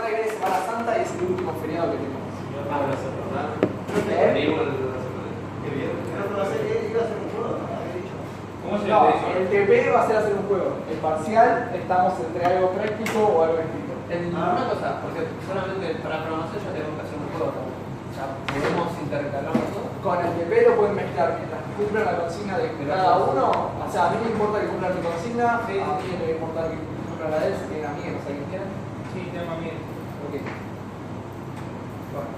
semana que viene es Semana Santa y es el último feriado que tenemos. ¿Cómo se No, llama eso? el TP va a ser hacer un juego. El parcial estamos entre algo práctico o algo escrito. Una cosa, porque solamente para programación ya tenemos que hacer un juego. Ya podemos intercalarlo todo. Con el TP lo pueden mezclar mientras cumplan la consigna de cada uno. O sea, a mí me importa que cumplan mi consigna, a mí me va a importar que cumplan la de él, si tienen amigos, ¿alguien quieren? Sí, tengo amigos. Ok. Bueno,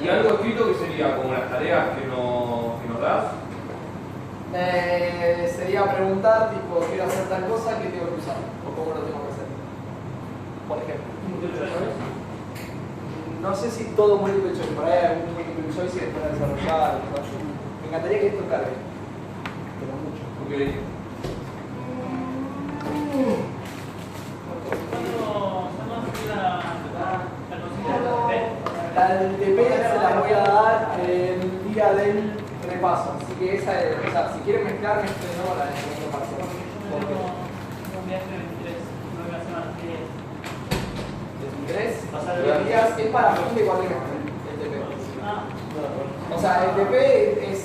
¿Y algo escrito que sería como las tareas que nos das? sería preguntar, tipo, quiero hacer tal cosa, ¿qué tengo que usar? O cómo lo tengo que hacer. Por ejemplo. No sé si todo multiple choice, por ahí hay algún multiple choice y después de desarrollar. Me encantaría que esto cargue. Pero mucho. Porque La del TP se la voy a dar el día del repaso. Así que esa es, o sea, si quieren mezclar, mezclen no la del segundo parcial. ¿23? días es para fin de cuatrimestre el TP. O sea, el TP es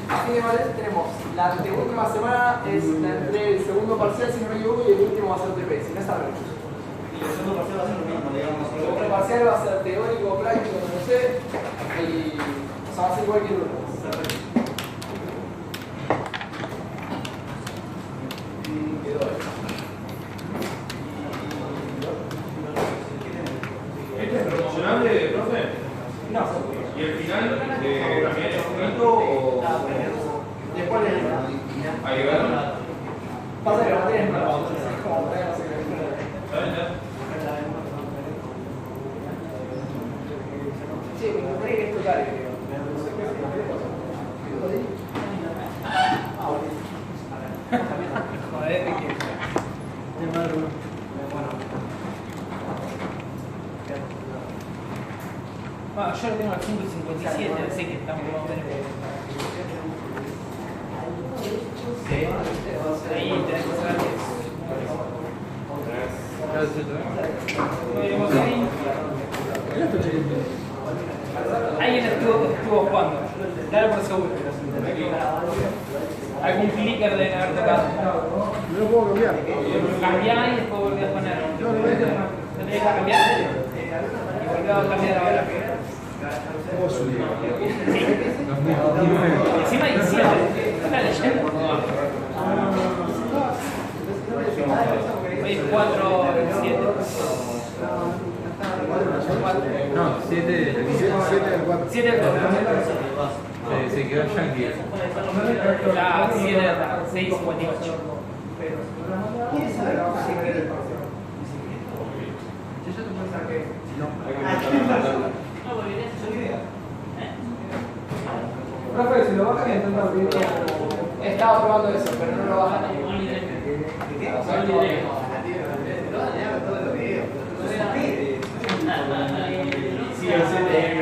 a fin de cuatrimestre tenemos la anteúltima semana es entre el segundo parcial, si no me equivoco, y el último va a ser TP, si no es al revés. Y el segundo parcial va a ser lo mismo, digamos. El segundo parcial va a ser teórico, práctico, no sé, y o sea, va a ser igual que el último. ¿este es promocionable, profe? No, ¿Y el final también es escrito o...? después le digo. Ahí va. Pasa que la materia es nueva, entonces es como todavía no sé qué. ¿Saben ya? Sí, me encantaría que esto cargue, creo. Joder, que. Bueno, yo lo tengo al 5.57, así que estamos más o menos. Ahí tenés que saber que alguien estuvo jugando, dale por seguro. Algún clicker deben haber tocado. No lo puedo cambiar. Cambiá y después volví a poner. ¿No tenés que cambiar? Y volví a cambiar ahora. ¿Cómo subir? Sí. Encima hay 7. ¿Está leyendo? Hoy es 4, 7. No, 7 del 7 del 4. 7 del 4. se quedó Yankee. La 7 del 6, 58. ¿Quieres saber cómo se cree el parcial? Yo te pensaba que... Profe, si lo bajan intentando abrir como... Estaba probando eso, pero no lo bajan ni un nivel. ¿Qué? O sea, no Sí, el CTM,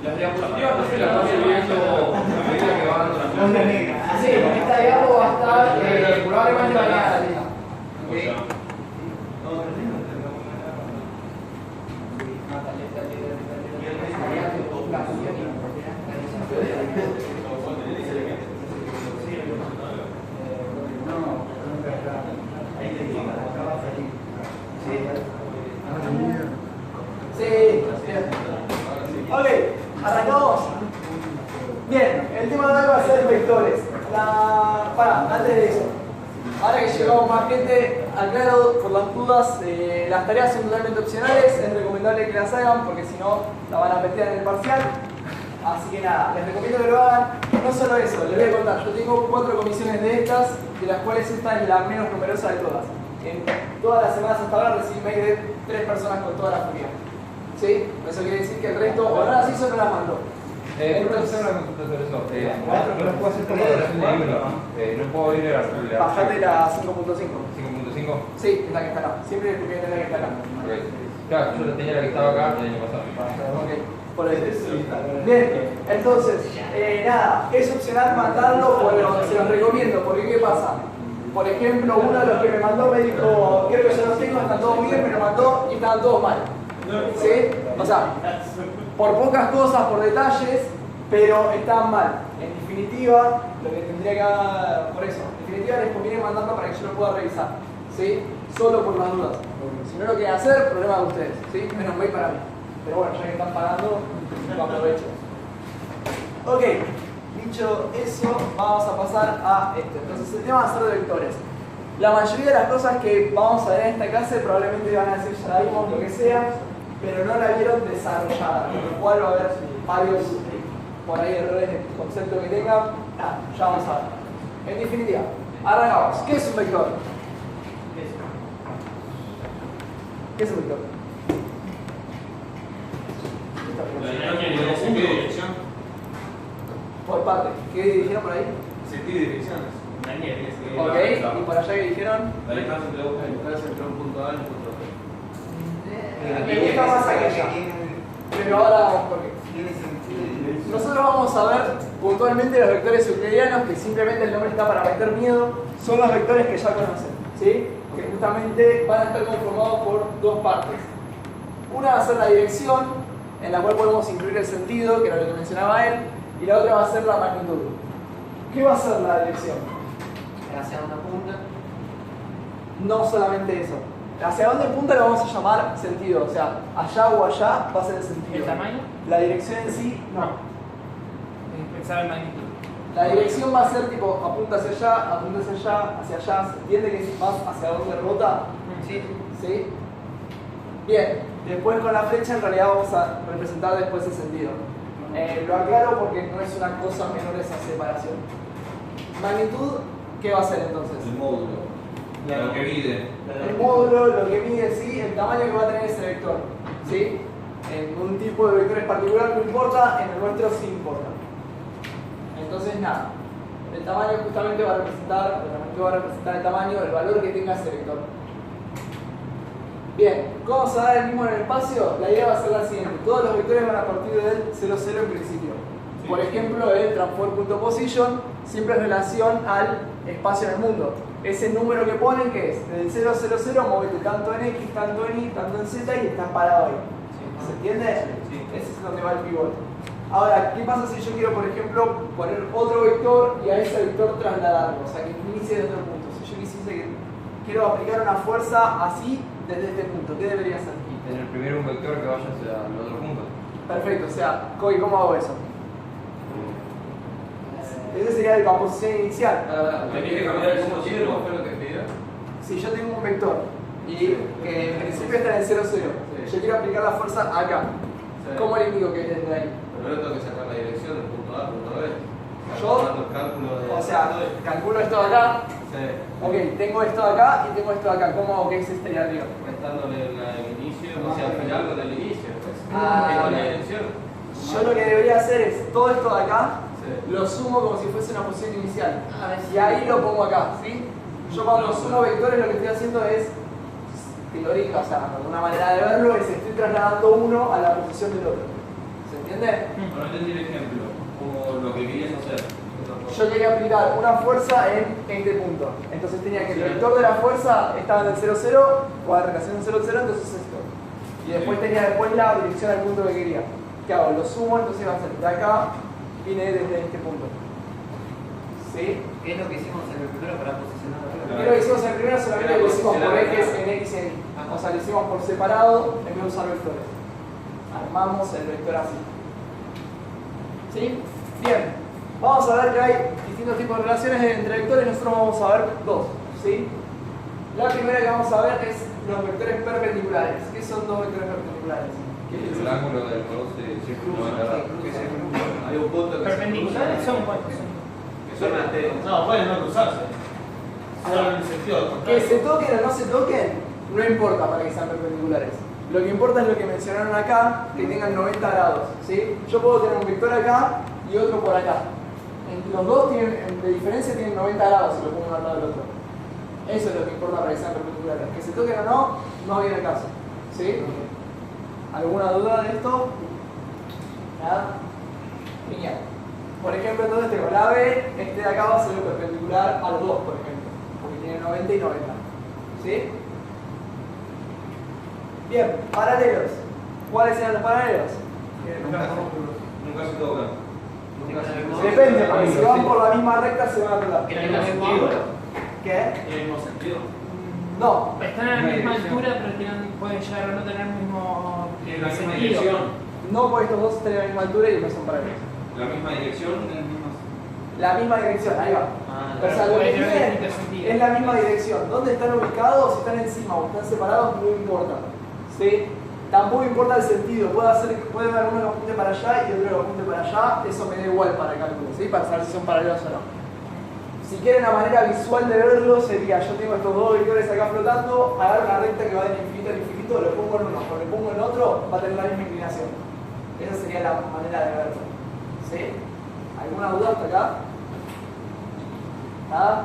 Las diapositivas no se las van subiendo a medida que va dando la clase. Sí, esta diapo va a estar probablemente mañana. Sí, ok, arrancamos. Bien, el tema de hoy va a ser vectores. Antes de eso, ahora que llegamos más gente, aclaro por las dudas, las tareas son totalmente opcionales, es recomendable que las hagan porque si no la van a meter en el parcial. Así que nada, les recomiendo que lo hagan. No solo eso, les voy a contar, yo tengo 4 comisiones de estas, de las cuales esta es la menos numerosa de todas. En todas las semanas hasta ahora recibí mail de 3 personas con toda la furia. ¿Sí? Eso quiere decir que el resto o no las hizo o no las mandó. Quiero hacer una consulta sobre eso. No las puedo hacer por operación de libro. No puedo ir a la Bajate la 5.5. 5.5. Sí, es la que está acá. Siempre es porque es la que está acá. Ok. Claro, yo tenía la que estaba acá el año pasado. Ok, por eso. Bien, entonces, nada, es opcional mandarlo, pero se los recomiendo, porque ¿qué pasa? Por ejemplo, uno de los que me mandó me dijo, creo que yo los tengo, están todos bien, me lo mandó y estaban todos mal. ¿Sí? O sea, por pocas cosas, por detalles, pero están mal. En definitiva, lo que tendría que, por eso, en definitiva les conviene mandarlo para que yo lo pueda revisar. ¿Sí? Solo por las dudas. Si no lo quieren hacer, problema de ustedes. ¿Sí? Menos mail para mí. Pero bueno, ya que están pagando, lo aprovecho. Ok, dicho eso, vamos a pasar a esto. Entonces, el tema va a ser de vectores. La mayoría de las cosas que vamos a ver en esta clase probablemente van a decir ya la vimos, lo que sea, pero no la vieron desarrollada, con lo cual va a haber varios por ahí errores de concepto que tengan. Nada, ya vamos a ver. En definitiva, arrancamos. ¿Qué es un vector? ¿Qué es un vector? ¿En qué dirección? Por parte. ¿Qué dijeron por ahí? Sentido y direcciones. Ok, y por allá que dijeron. La distancia entre un punto A y un punto B. Me gusta más aquella. Pero ahora vamos por qué. Nosotros vamos a ver puntualmente los vectores euclidianos, que simplemente el nombre está para meter miedo, son los vectores que ya conocen, ¿sí? Que justamente van a estar conformados por dos partes. Una va a ser la dirección, en la cual podemos incluir el sentido, que era lo que mencionaba él, y la otra va a ser la magnitud. ¿Qué va a ser la dirección? Hacia una punta. No solamente eso. Hacia dónde punta lo vamos a llamar sentido, o sea, allá o allá va a ser el sentido. ¿El tamaño? La dirección en sí, no. Pensaba en magnitud. La dirección va a ser tipo apunta hacia allá, hacia allá. ¿Se entiende que es más hacia dónde rota? Sí. ¿Sí? Bien, después con la flecha en realidad vamos a representar después el sentido. Lo aclaro porque no es una cosa menor esa separación. Magnitud, ¿qué va a ser entonces? El módulo. Lo que mide. El módulo, lo que mide, sí, el tamaño que va a tener ese vector. ¿Sí? En un tipo de vectores particular no importa, en el nuestro sí importa. Entonces nada, el tamaño justamente va a representar el tamaño, el valor que tenga ese vector. Bien, ¿cómo se da el mismo en el espacio? La idea va a ser la siguiente, todos los vectores van a partir del 0, 0 en principio. Por ejemplo, el transform.position siempre en relación al espacio en el mundo. Ese número que ponen, ¿qué es? Desde el 0, 0, 0, móvete tanto en X, tanto en Y, tanto en Z y estás parado ahí. ¿Se entiende? Ese es donde va el pivote. Ahora, ¿qué pasa si yo quiero, por ejemplo, poner otro vector y a ese vector trasladarlo? O sea, que inicie desde otro punto. Si yo quisiese que quiero aplicar una fuerza así desde este punto, ¿qué debería hacer? Y tener primero un vector que vaya hacia el otro punto. Perfecto, o sea, ¿cómo hago eso? Ese sería la posición inicial. Tenés que cambiar el sentido, ¿cómo fue lo que pidió? Si yo tengo un vector y que en principio está en el 0, 0, yo quiero aplicar la fuerza acá. ¿Cómo le digo que es desde ahí? Primero tengo que sacar la dirección del punto A al punto B. O sea, calculo esto de acá. Sí. Ok, tengo esto de acá y tengo esto de acá. ¿Cómo hago que es este de arriba? Restándole el inicio, o sea, al final con el inicio. Ah, con la dirección. Yo lo que debería hacer es todo esto de acá, Sí. lo sumo como si fuese una posición inicial. Y ahí lo pongo acá, ¿sí? Yo cuando sumo vectores lo que estoy haciendo es teórica, o sea, una manera de verlo es estoy trasladando uno a la posición del otro. ¿Se entiende? Para entender el ejemplo, como lo que querías hacer. Yo quería aplicar una fuerza en este punto. Entonces tenía que el vector de la fuerza estaba en el 0, 0, o a la relación 0, 0, entonces esto. Y después tenía la dirección al punto que quería. ¿Qué hago? Lo sumo, entonces va a ser de acá, vine desde este punto. ¿Sí? ¿Qué es lo que hicimos en el primero para posicionarlo? Lo que hicimos en el primero solamente lo hicimos por ejes en X y en Y. O sea, lo hicimos por separado en vez de usar vectores. Armamos el vector así. ¿Sí? Bien. Vamos a ver que hay distintos tipos de relaciones entre vectores. Nosotros vamos a ver dos. ¿Sí? La primera que vamos a ver es los vectores perpendiculares. ¿Qué son dos vectores perpendiculares? El ángulo del color se cruza. Hay un punto que ¿Perpendiculares se son cruza, cuántos? que son no, pueden no cruzarse. Solo en el sentido Que se toquen o no se toquen, no importa para que sean perpendiculares. Lo que importa es lo que mencionaron acá, que tengan 90 grados, ¿sí? Yo puedo tener un vector acá y otro por acá. Los dos de diferencia tienen 90 grados si lo pongo uno al lado del otro. Eso es lo que importa para que sean perpendiculares. Que se toquen o no viene el caso. ¿Sí? ¿Alguna duda de esto? ¿Nada? Genial. Por ejemplo, entonces tengo la B, este de acá va a ser perpendicular a los dos, por ejemplo. Porque tiene 90 y 90. ¿Sí? Bien, paralelos. ¿Cuáles eran los paralelos? Nunca se tocan. Depende, porque si van por la misma recta se van a tocar. ¿En el mismo sentido? ¿Qué? ¿En el mismo sentido? No. Están a la misma altura, pero pueden llegar a no tener el mismo Tienen la misma sentido. dirección. No, porque estos dos tienen la misma altura y no son paralelos. La misma dirección. La misma dirección, ahí va. Ah, O sea, lo que puede tener tienen distintos sentidos. es la misma dirección. ¿Dónde están ubicados? Si están encima o están separados, no importa. ¿Sí? Tampoco importa el sentido. Puede haber uno que apunte para allá y otro que apunte para allá. Eso me da igual para el cálculo, ¿sí? Para saber si son paralelos o no. Si quieren una manera visual de verlo, sería: yo tengo estos dos vectores acá flotando, agarro una recta que va del infinito al infinito, lo pongo en uno, o lo pongo en otro, va a tener la misma inclinación. Esa sería la manera de verlo. ¿Sí? ¿Alguna duda hasta acá? ¿Nada?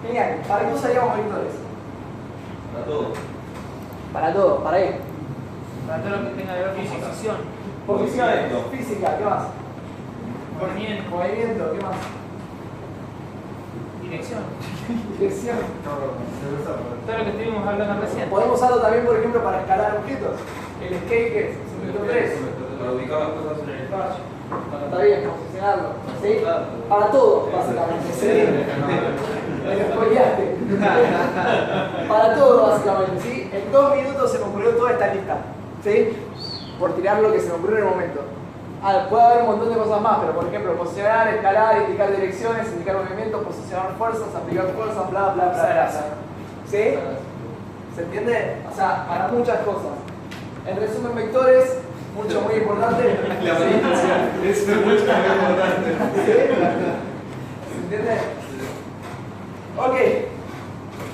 Genial. ¿Para qué usaríamos vectores? Para todo. Para todo, para ahí. Para todo lo que tenga que ver con posición, Posiciones, Movimiento. física, ¿qué más? movimiento, Movimiento, ¿qué más? dirección. Dirección. Todo lo que estuvimos hablando recién. Podemos usarlo también, por ejemplo, para escalar objetos. El skate, ¿qué es? Es un vector 3. Para ubicar las cosas en el espacio. Bueno, está bien, posicionarlo. ¿Sí? Para todo, básicamente. ¿Sí? Me lo spoileaste. Para todo, básicamente. ¿Sí? En 2 minutos se me ocurrió toda esta lista. ¿Sí? Por tirar lo que se me ocurrió en el momento. Puede haber un montón de cosas más, pero por ejemplo, posicionar, escalar, indicar direcciones, indicar movimientos, posicionar fuerzas, aplicar fuerzas, bla, bla, bla, bla. ¿Sí? ¿Se entiende? O sea, para muchas cosas. En resumen, vectores, mucho, muy importante. La potencia. Es mucho muy importante. ¿Se entiende? Ok.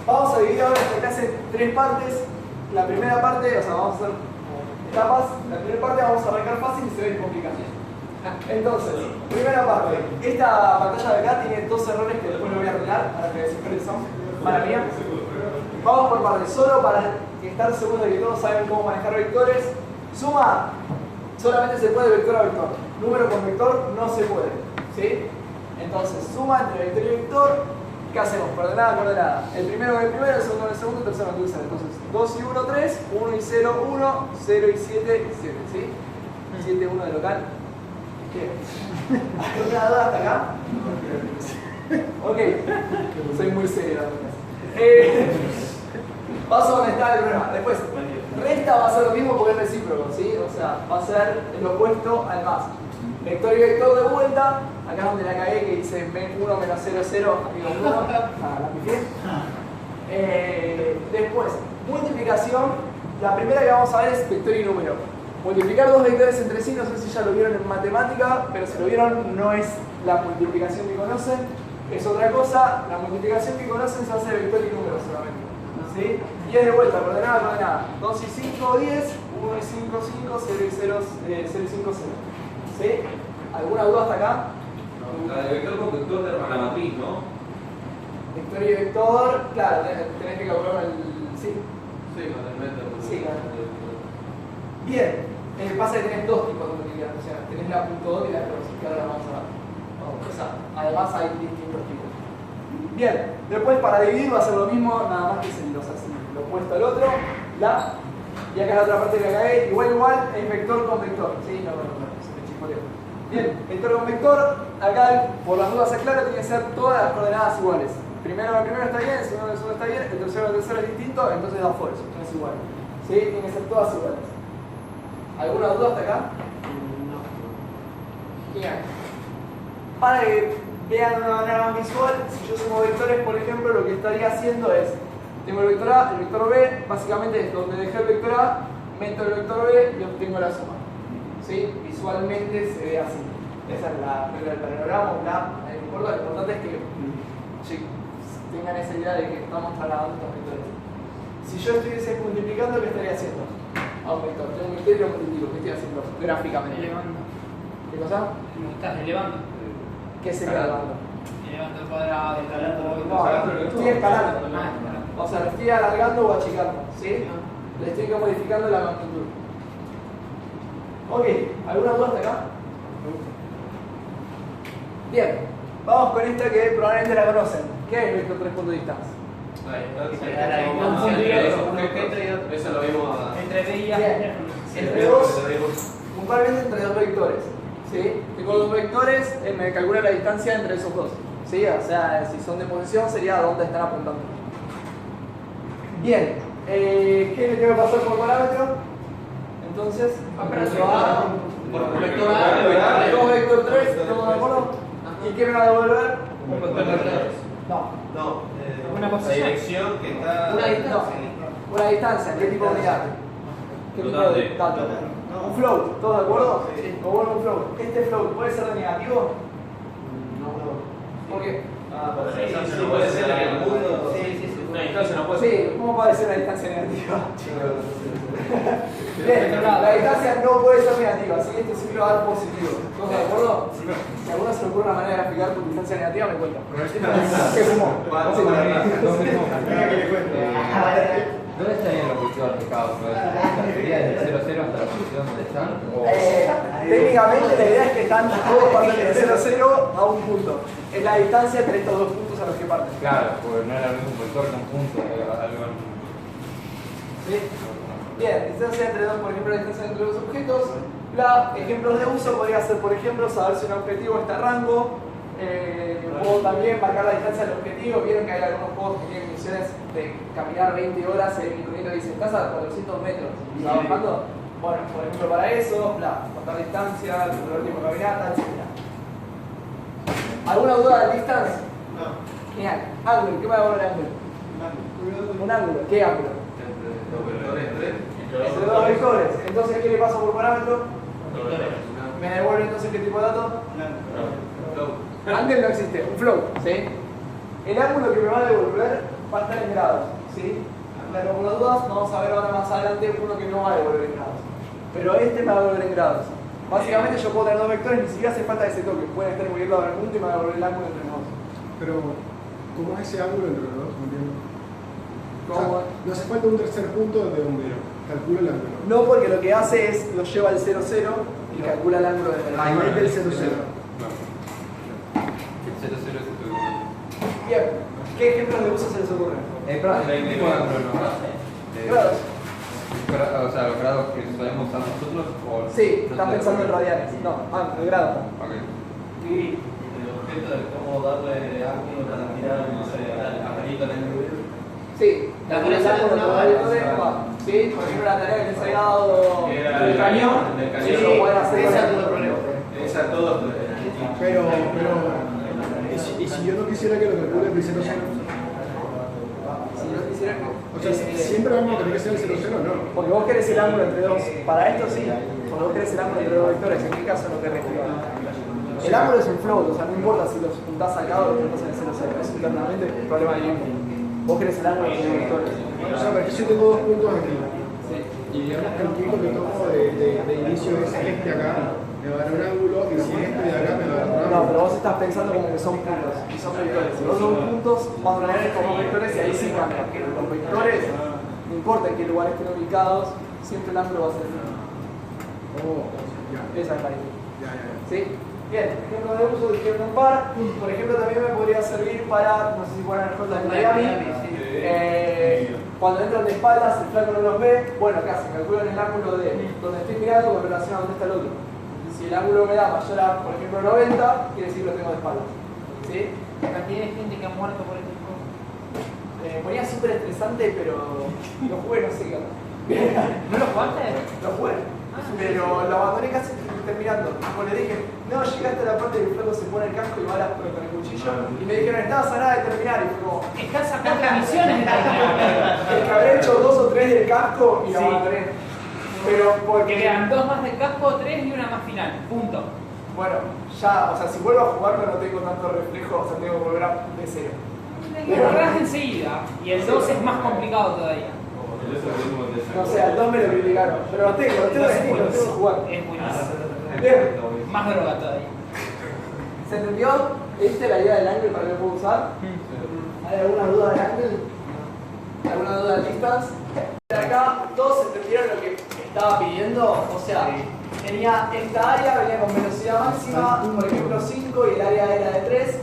Vamos a dividir ahora esta clase en 3 partes. La primera parte, o sea, vamos a hacer etapas. La primera parte vamos a arrancar fácil y se ve complicado. Entonces, primera parte. Esta pantalla de acá tiene 2 errores que después lo voy a arreglar para que vean cuáles son. Para mí. Vamos por partes, solo para estar seguros de que todos saben cómo manejar vectores. Suma, solamente se puede vector a vector. Número con vector no se puede. ¿Sí? Entonces, suma entre vector y vector. ¿Qué hacemos? Coordenada, coordenada. El primero con el primero, el segundo con el segundo, el tercero con el tercero. Entonces, 2 y 1, 3, 1 y 0, 1, 0 y 7, 7. ¿Sí? 7, 1 de local. ¿Qué? ¿Alguna duda hasta acá? Ok. Soy muy serio. Paso donde está el problema. Después, resta va a ser lo mismo porque es recíproco, ¿sí? O sea, va a ser el opuesto al más. Vector y vector de vuelta. Acá donde la cagué que dice 1 menos 0, 0, digo 1. La pifié. Después, multiplicación. La primera que vamos a ver es vector y número. Multiplicar dos vectores entre sí, no sé si ya lo vieron en matemática, pero si lo vieron no es la multiplicación que conocen, es otra cosa. La multiplicación que conocen se hace vector y número solamente. ¿Sí? Y es de vuelta, coordenada, coordenada. 2 y 5, 10, 1 y 5, 5, 0 y 0, 0 y 5, 0. ¿Sí? ¿Alguna duda hasta acá? La de vector con vector de la matriz, ¿no? Vector y vector, claro, tenés que calcular el... Sí. Sí, con el método. Sí, claro. Bien, pasa que tenés dos tipos de multiplicación, o sea, tenés la punto dot y la cross, que ahora vamos a ver. O sea, además hay distintos tipos. Bien, después para dividir va a ser lo mismo, nada más que se lo opuesto al otro, la, y acá es la otra parte que la cagué, igual, es vector con vector, ¿sí? No, se me chispoteó. Bien, vector con vector, acá por las dudas aclaro, tiene que ser todas las coordenadas iguales. Primero está bien, el segundo está bien, el tercero es distinto, entonces da falso, no es igual. ¿Sí? Tienen que ser todas iguales. ¿Alguna duda hasta acá? No. Bien. Para que vean de una manera más visual, si yo sumo vectores, por ejemplo, lo que estaría haciendo es, tengo el vector A, el vector B, básicamente es donde dejé el vector A, meto el vector B y obtengo la suma. ¿Sí? Visualmente se ve así. Esa es el panorama, lo importante es que tengan esa idea de que estamos trasladando estos vectores. Si yo estuviese multiplicando, ¿qué estaría haciendo? A un vector. Tengo un vector y lo multiplico. ¿Qué estoy haciendo gráficamente? Elevando. ¿Qué cosa? ¿Cómo estás elevando? ¿Qué sería elevando? Elevando el cuadrado, escalando. No, estoy escalando. O sea, lo estoy alargando o achicando, ¿sí? Le estoy modificando la magnitud. Ok, ¿alguna duda hasta acá? Bien, vamos con esta que probablemente la conocen. ¿Qué es vector 3 puntos de distancia? Eso lo vimos Entre B y Bien. A. Entre dos, puntualmente entre dos vectores. ¿Sí? Tengo dos vectores, me calcula la distancia entre esos dos. ¿Sí? O sea, si son de posición sería a dónde están apuntando. Bien, ¿qué le tengo que pasar por parámetro? Entonces, parámetro A, por vector A, 2 vector 3, ¿estamos de acuerdo? ¿Y qué me va a devolver? Un vector de 3. No, Una La posición. dirección que está. una distancia. Una distancia, ¿qué tipo de unidad? ¿Qué tipo de dato? Un float, ¿todos de acuerdo? Sí. O bueno, un float. ¿Este float puede ser de negativo? No. ¿Por qué? Sí, puede ser en el mundo. una distancia no puede Sí, ¿cómo puede ser una distancia negativa? Bien, la distancia no puede ser negativa, así que esto siempre va a dar positivo. ¿Todos de acuerdo? Si a alguno se le ocurre una manera de explicar tu distancia negativa, me cuenta. ¿Qué fumó? ¿Dónde estarían los positivos aplicados? ¿Sería desde 0, 0 hasta la posición donde están? Técnicamente la idea es que están todos partiendo de 0, 0 a un punto. Es la distancia entre estos dos puntos a los que parten. Claro, porque no era el mismo vector que un punto, algo. ¿Sí? Bien, distancia entre dos, por ejemplo, la distancia entre dos objetos. Ejemplos de uso podría ser, por ejemplo, saber si un objetivo está a rango. Puedo también marcar la distancia del objetivo. Vieron que hay algunos juegos que tienen misiones de caminar 20 horas y el micronito dice, estás a 400 metros y va bajando. Bueno, por ejemplo, para eso, contar distancia, el tiempo de caminata, etc. ¿Alguna duda de distancia? No. Genial. Ángulo, ¿qué me va a devolver el ángulo? Un ángulo, ¿qué ángulo? Entre dos vectores. Entonces, ¿qué le paso por parámetro? ¿Me devuelve entonces qué tipo de dato? Ángulo no existe, un float, ¿sí? El ángulo que me va a devolver va a estar en grados, ¿sí? Pero por las dudas, vamos a ver ahora más adelante uno que no va a devolver en grados. Pero este me va a devolver en grados. Básicamente yo puedo tener dos vectores, ni siquiera hace falta ese toque. Pueden estar moviendo a ver punto y me va a devolver el ángulo entre los dos. Pero, ¿cómo es ese ángulo entre los dos? No entiendo. O ¿Cómo? sea, no hace falta un tercer punto de donde calcula el ángulo. No, porque lo que hace es lo lleva al 0, 0 y calcula el ángulo del A nivel del 0, 0. El 0, 0 es tu. Bien, ¿qué ejemplos de uso se les ocurren? El mismo ángulo, ¿no? Grados. O sea, los grados que solemos usar nosotros. O Sí, estás pensando en radianes. No, grado. Ok. Y el objeto de cómo darle ángulo para tirar, no sé, a pelito en el video. Sí, la creación de una bala. Sí, por ejemplo, la tarea que les había dado del cañón. Del cañón. Sí, pueden hacer ese con ángulo problema. Esa todo. Pero, ¿y si yo no quisiera que lo calcule del 0, 0? Si no quisiera que. O sea, siempre vamos a tener que ser el 0, 0, ¿no? Porque vos querés el ángulo entre dos. Para esto sí. Porque vos querés el ángulo entre dos vectores. En mi caso no querés. El ángulo es un float, o sea, no importa si los juntás acá o los juntás en el 0, 0. Es internamente un problema de tiempo. Vos querés el ángulo entre dos vectores. O sea, pero yo tengo dos puntos aquí. Y digamos que el punto que tomo de inicio es este acá, me va a dar un ángulo, y si este de acá me va a dar un ángulo. No, pero vos estás pensando como que son puntos y son vectores. Si vos son puntos, vas a tener como vectores y ahí sí cambia. Los vectores, no importa en qué lugar estén ubicados, siempre el ángulo va a ser el mismo. Oh, ya, Esa es la idea. ya. ¿Sí? Bien, ejemplo de uso dijeron un par. Por ejemplo, también me podría servir para, no sé si pueden ver en Miami. Cuando entran de espaldas, el flaco no los ve. Bueno, acá se calculan el ángulo de donde estoy mirando con relación a donde está el otro. Y si el ángulo me da mayor a, por ejemplo, 90, quiere decir que lo tengo de espaldas. ¿Sí? También hay gente que ha muerto por este juego. Ponía súper estresante, pero lo jugué, no sé qué onda. ¿No lo jugaste? Lo jugué. Pero lo abandoné casi terminando. Como le dije, no, llegaste a la parte del flaco se pone el casco y va con el cuchillo. Y me dijeron, estabas a nada de terminar. Y fue como, Estás sacando misiones de el que habré hecho 2 o 3 del casco y lo Sí. abandoné. Pero Que porque, quedan 2 más del casco, 3 y una más final. Punto. bueno, ya, o sea, si vuelvo a jugarlo no tengo tanto reflejo, o sea, tengo que volver de cero. Lo borrás enseguida. Y el 2 es más complicado todavía. No sé, al 2 me lo criticaron. Pero los tengo en los tengo que jugar. Es buenísimo. Bien. Más droga todavía. ¿Se entendió? ¿Viste la idea del ángulo para que lo puedo usar? ¿Hay alguna duda del ángulo? ¿Alguna duda de listas? De acá, todos entendieron lo que estaba pidiendo. O sea, tenía esta área, venía con velocidad máxima, por ejemplo 5, y el área era de 3.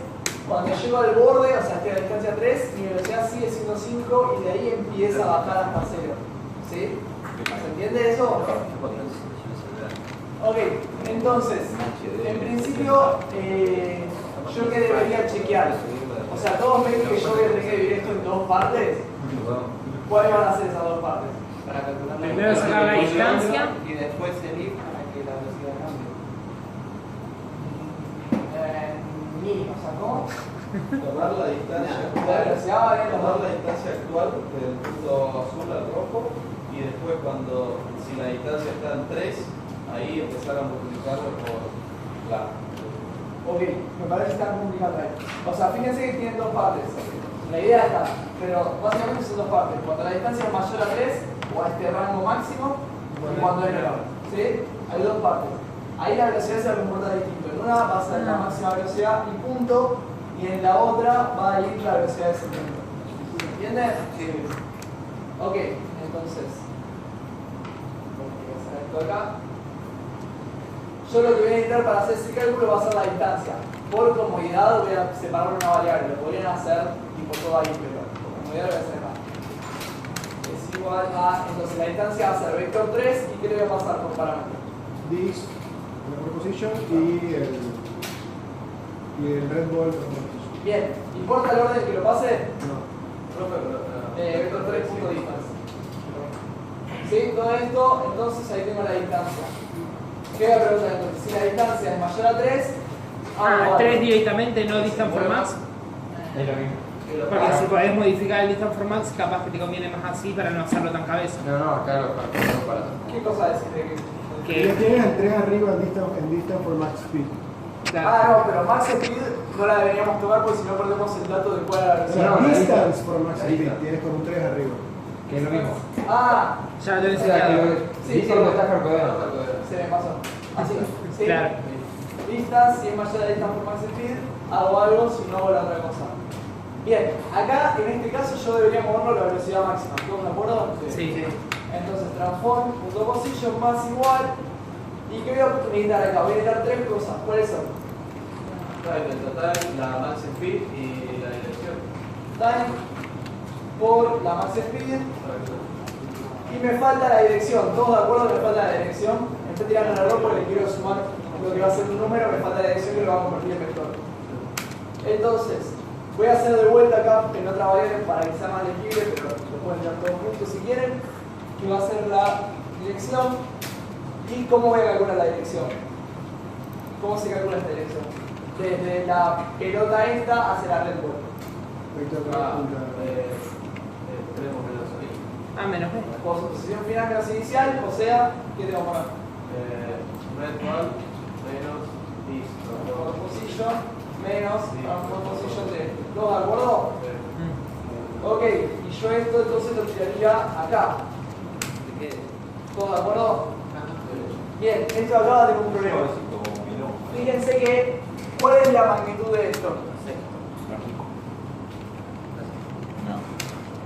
Cuando llego al borde, o sea, estoy a la distancia 3, mi velocidad sigue siendo 5 y de ahí empieza a bajar hasta 0. ¿Sí? ¿Se entiende eso? Ok, entonces, en principio, yo que debería chequear. O sea, todos ven que yo voy a tener que dividir esto en dos partes. ¿Cuáles van a ser esas dos partes? Para calcular Primero sacar la distancia y después el if para que la velocidad cambie. O sea, ¿cómo? Tomar la distancia La velocidad va bien, tomar la distancia actual del punto azul al rojo y después si la distancia está en 3, ahí empezar a multiplicarlo por la. Ok, me parece que está complicado ahí. O sea, fíjense que tienen dos partes. La idea está, pero básicamente son dos partes. Cuando la distancia es mayor a 3, o a este rango máximo, y cuando es menor. ¿Sí? Hay dos partes. Ahí la velocidad se comporta distinto. En una va a ser la máxima velocidad y punto, y en la otra va a ir la velocidad de ese punto. ¿Se entiende? Sí. Ok, entonces. Voy a hacer esto acá. Yo lo que voy a necesitar para hacer ese cálculo va a ser la distancia. Por comodidad voy a separar una variable. Lo podrían hacer tipo todo ahí, pero por comodidad lo voy a hacer acá. Es igual a, entonces la distancia va a ser vector 3 y ¿qué le voy a pasar por parámetro? This, la proposition y el red ball proposition. Bien, ¿importa el orden que lo pase? No. Vector 3.distance. ¿Sí? Todo esto, entonces ahí tengo la distancia. ¿Qué voy a preguntar entonces? Si la distancia es mayor a 3, 3 directamente, no distance for max. Es lo mismo. Porque si podés modificar el distance for max, capaz que te conviene más así para no hacerlo tan cabeza. No, acá lo para. ¿Qué cosa decís de que? Ya tienes el 3 arriba en distance for max speed. Claro. No, pero max speed no la deberíamos tomar porque si no perdemos el dato de cuál era la O velocidad. sea, distance for max speed, tienes con un 3 arriba. Que es lo mismo. Ah, Ya lo he O sea, enseñado. Sí, dice que estás calculando. se me pasó. Así, ¿sí? Claro. Distance, si es mayor a la distance por max speed, hago algo, si no hago la otra cosa. Bien, acá en este caso yo debería moverlo a la velocidad máxima. ¿Estamos de acuerdo? Sí. Entonces transform.position más igual. ¿Y qué voy a necesitar acá? Voy a necesitar tres cosas. ¿Cuáles son? El total, la max speed y la dirección. Time por la max speed. Y me falta la dirección. ¿Todos de acuerdo que me falta la dirección? Estoy tirando el error porque le quiero sumar lo que va a ser un número, me falta la dirección que lo va a convertir en vector. Entonces, voy a hacer de vuelta acá en otra variable para que sea más legible, pero lo pueden ver todos juntos si quieren, que va a ser la dirección. ¿Y cómo voy a calcular la dirección? ¿Cómo se calcula esta dirección? Desde la pelota esta hacia la red ball. Vector 3 punta. Tenemos menos ahí. Menos B. Por su posición final menos inicial, o sea, ¿qué tengo que poner? Red ball menos this. Position menos position de. ¿Todos de acuerdo? Ok, y yo esto entonces lo tiraría acá. ¿Todos de acuerdo? Bien, esto acá tengo un problema. Fíjense que, ¿cuál es la magnitud de esto?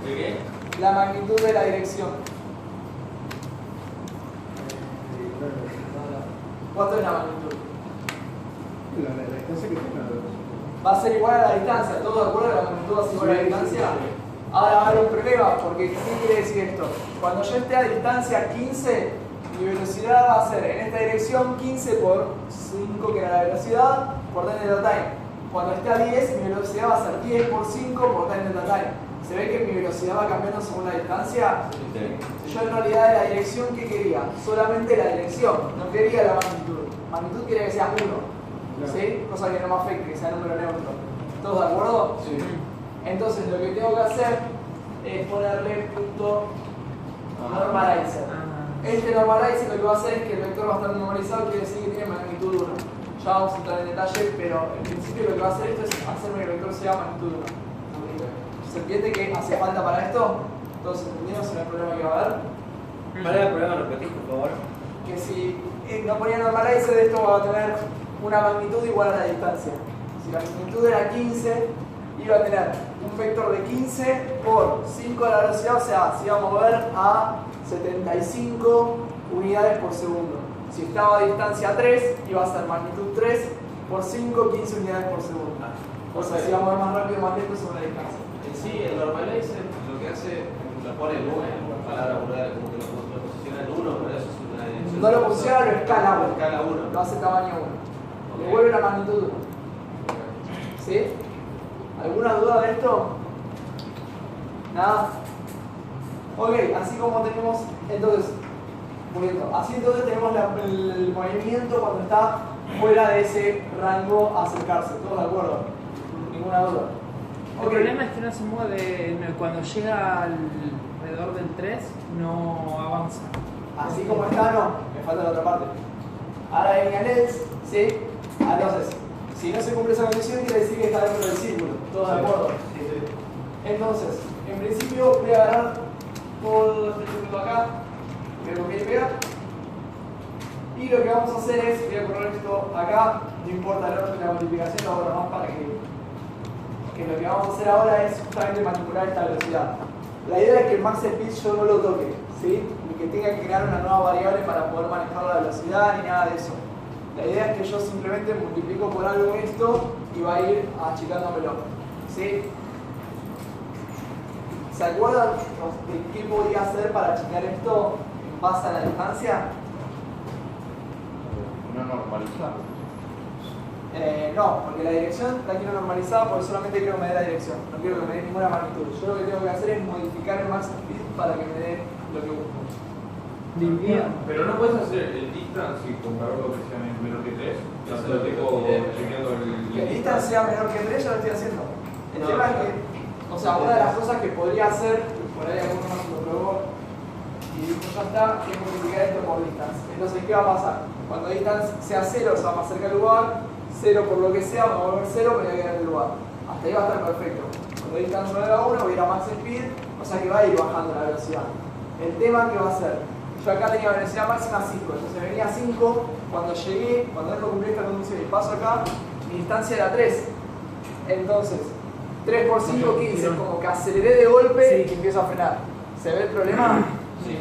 ¿De qué? La magnitud de la dirección. ¿Cuánto es la magnitud? La distancia que tiene. Va a ser igual a la distancia, ¿todos de acuerdo que la magnitud va a ser igual a la distancia? Ahora va a haber un problema, porque ¿qué quiere decir esto? Cuando yo esté a distancia 15, mi velocidad va a ser en esta dirección 15 por 5, que era la velocidad, por time delta time. Cuando esté a 10, mi velocidad va a ser 10 por 5 por time delta time. ¿Se ve que mi velocidad va cambiando según la distancia? Yo en realidad de la dirección, ¿qué quería? Solamente la dirección, no quería la magnitud. Magnitud quería que sea 1, ¿sí? Cosa que no me afecte, que sea número neutro. ¿Todos de acuerdo? Sí. Entonces lo que tengo que hacer es ponerle punto normalizer. Este normalizer lo que va a hacer es que el vector va a estar normalizado, quiere decir que tiene magnitud 1. Ya vamos a entrar en detalle, pero en principio lo que va a hacer esto es hacerme que el vector sea magnitud 1. ¿Se entiende qué hace falta para esto? Todos entendimos el problema que va a haber. ¿Cuál era el problema? Repetís, por favor. Que si no ponía normalizer, esto va a tener una magnitud igual a la distancia. Si la magnitud era 15, iba a tener un vector de 15 por 5 de la velocidad, o sea, se iba a mover a 75 unidades por segundo. Si estaba a distancia 3, iba a ser magnitud 3 por 5, 15 unidades por segundo. O sea, se iba a mover más rápido, más lento sobre la distancia. En sí, el normalizer lo que hace, lo pone el 1, palabra vulgar, como que lo posiciona en 1, pero eso es una dirección. No lo posiciona, lo escala 1. Escala 1. Lo hace tamaño 1. Le vuelve la magnitud 1. ¿Sí? ¿Alguna duda de esto? ¿Nada? Ok, así como tenemos, entonces, volviendo, así entonces tenemos el movimiento cuando está fuera de ese rango a acercarse. ¿Todos de acuerdo? Ninguna duda. El problema es que no se mueve, cuando llega alrededor del 3 no avanza. Así como está, no, me falta la otra parte. Ahora venía LEDs, ¿sí? Entonces, si no se cumple esa condición, quiere decir que está dentro del círculo. ¿Todos de acuerdo? Entonces, en principio voy a agarrar todo este círculo acá, voy a copiar y pegar. Y lo que vamos a hacer es, voy a correr esto acá, no importa el orden de la multiplicación, lo hago nomás para que lo que vamos a hacer ahora es justamente manipular esta velocidad. La idea es que el max speed yo no lo toque, ¿sí? Ni que tenga que crear una nueva variable para poder manejar la velocidad ni nada de eso. La idea es que yo simplemente multiplico por algo esto y va a ir achicándomelo, ¿sí? ¿Se acuerdan de qué podría hacer para achicar esto en base a la distancia? Una normalizada. No, porque la dirección la quiero normalizada porque solamente quiero que me dé la dirección, no quiero que me dé ninguna magnitud. Yo lo que tengo que hacer es modificar el max speed para que me dé lo que busco. Pero no puedes hacer el distance y compararlo que sea menor que 3. Ya se lo tengo chequeando Que el distance sea menor que 3 ya lo estoy haciendo. El tema es que, o sea, una de las cosas que podría hacer, por ahí alguno más lo probó y dijo ya está, es multiplicar esto por distance. Entonces, ¿qué va a pasar? Cuando distance sea 0, se va más cerca del lugar. 0 por lo que sea, va a volver 0, pero voy a quedar en el lugar. Hasta ahí va a estar perfecto. Cuando distance 9 a 1, voy a ir a max speed, o sea que va a ir bajando la velocidad. El tema que va a ser, yo acá tenía velocidad máxima 5, entonces venía 5, cuando llegué, cuando esto cumplí esta condición y paso acá, mi distancia era 3. Entonces, 3 por 5, 15, como que aceleré de golpe y empiezo a frenar. ¿Se ve el problema? Sí.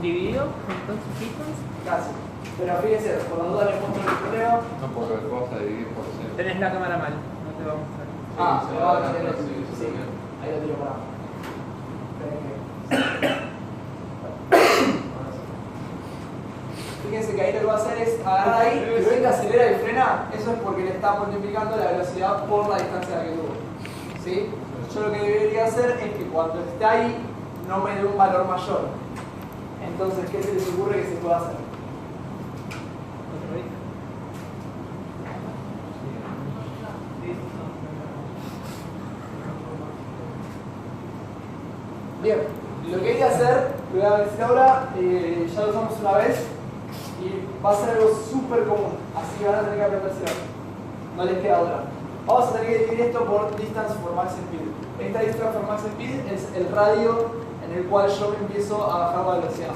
¿Dividido? Entonces, distance. Casi. Pero fíjense, por la duda les muestro el problema. No por ver cosa dividir por cero. Tenés la cámara mal, no te va a mostrar. Se va a tener. Sí. Ahí lo tiro para abajo. Fíjense que ahí lo que va a hacer es agarrar ahí y ven que acelera y frena. Eso es porque le está multiplicando la velocidad por la distancia que tuvo. ¿Sí? Yo lo que debería hacer es que cuando esté ahí no me dé un valor mayor. Entonces, ¿qué se les ocurre que se pueda hacer? Bien, lo que hay que hacer, lo voy a decir ahora, ya lo usamos una vez y va a ser algo súper común, así que van a tener que aprendérselo, no les queda otra. Vamos a tener que dividir esto por distance for max speed. Esta distance for max speed es el radio en el cual yo me empiezo a bajar la velocidad.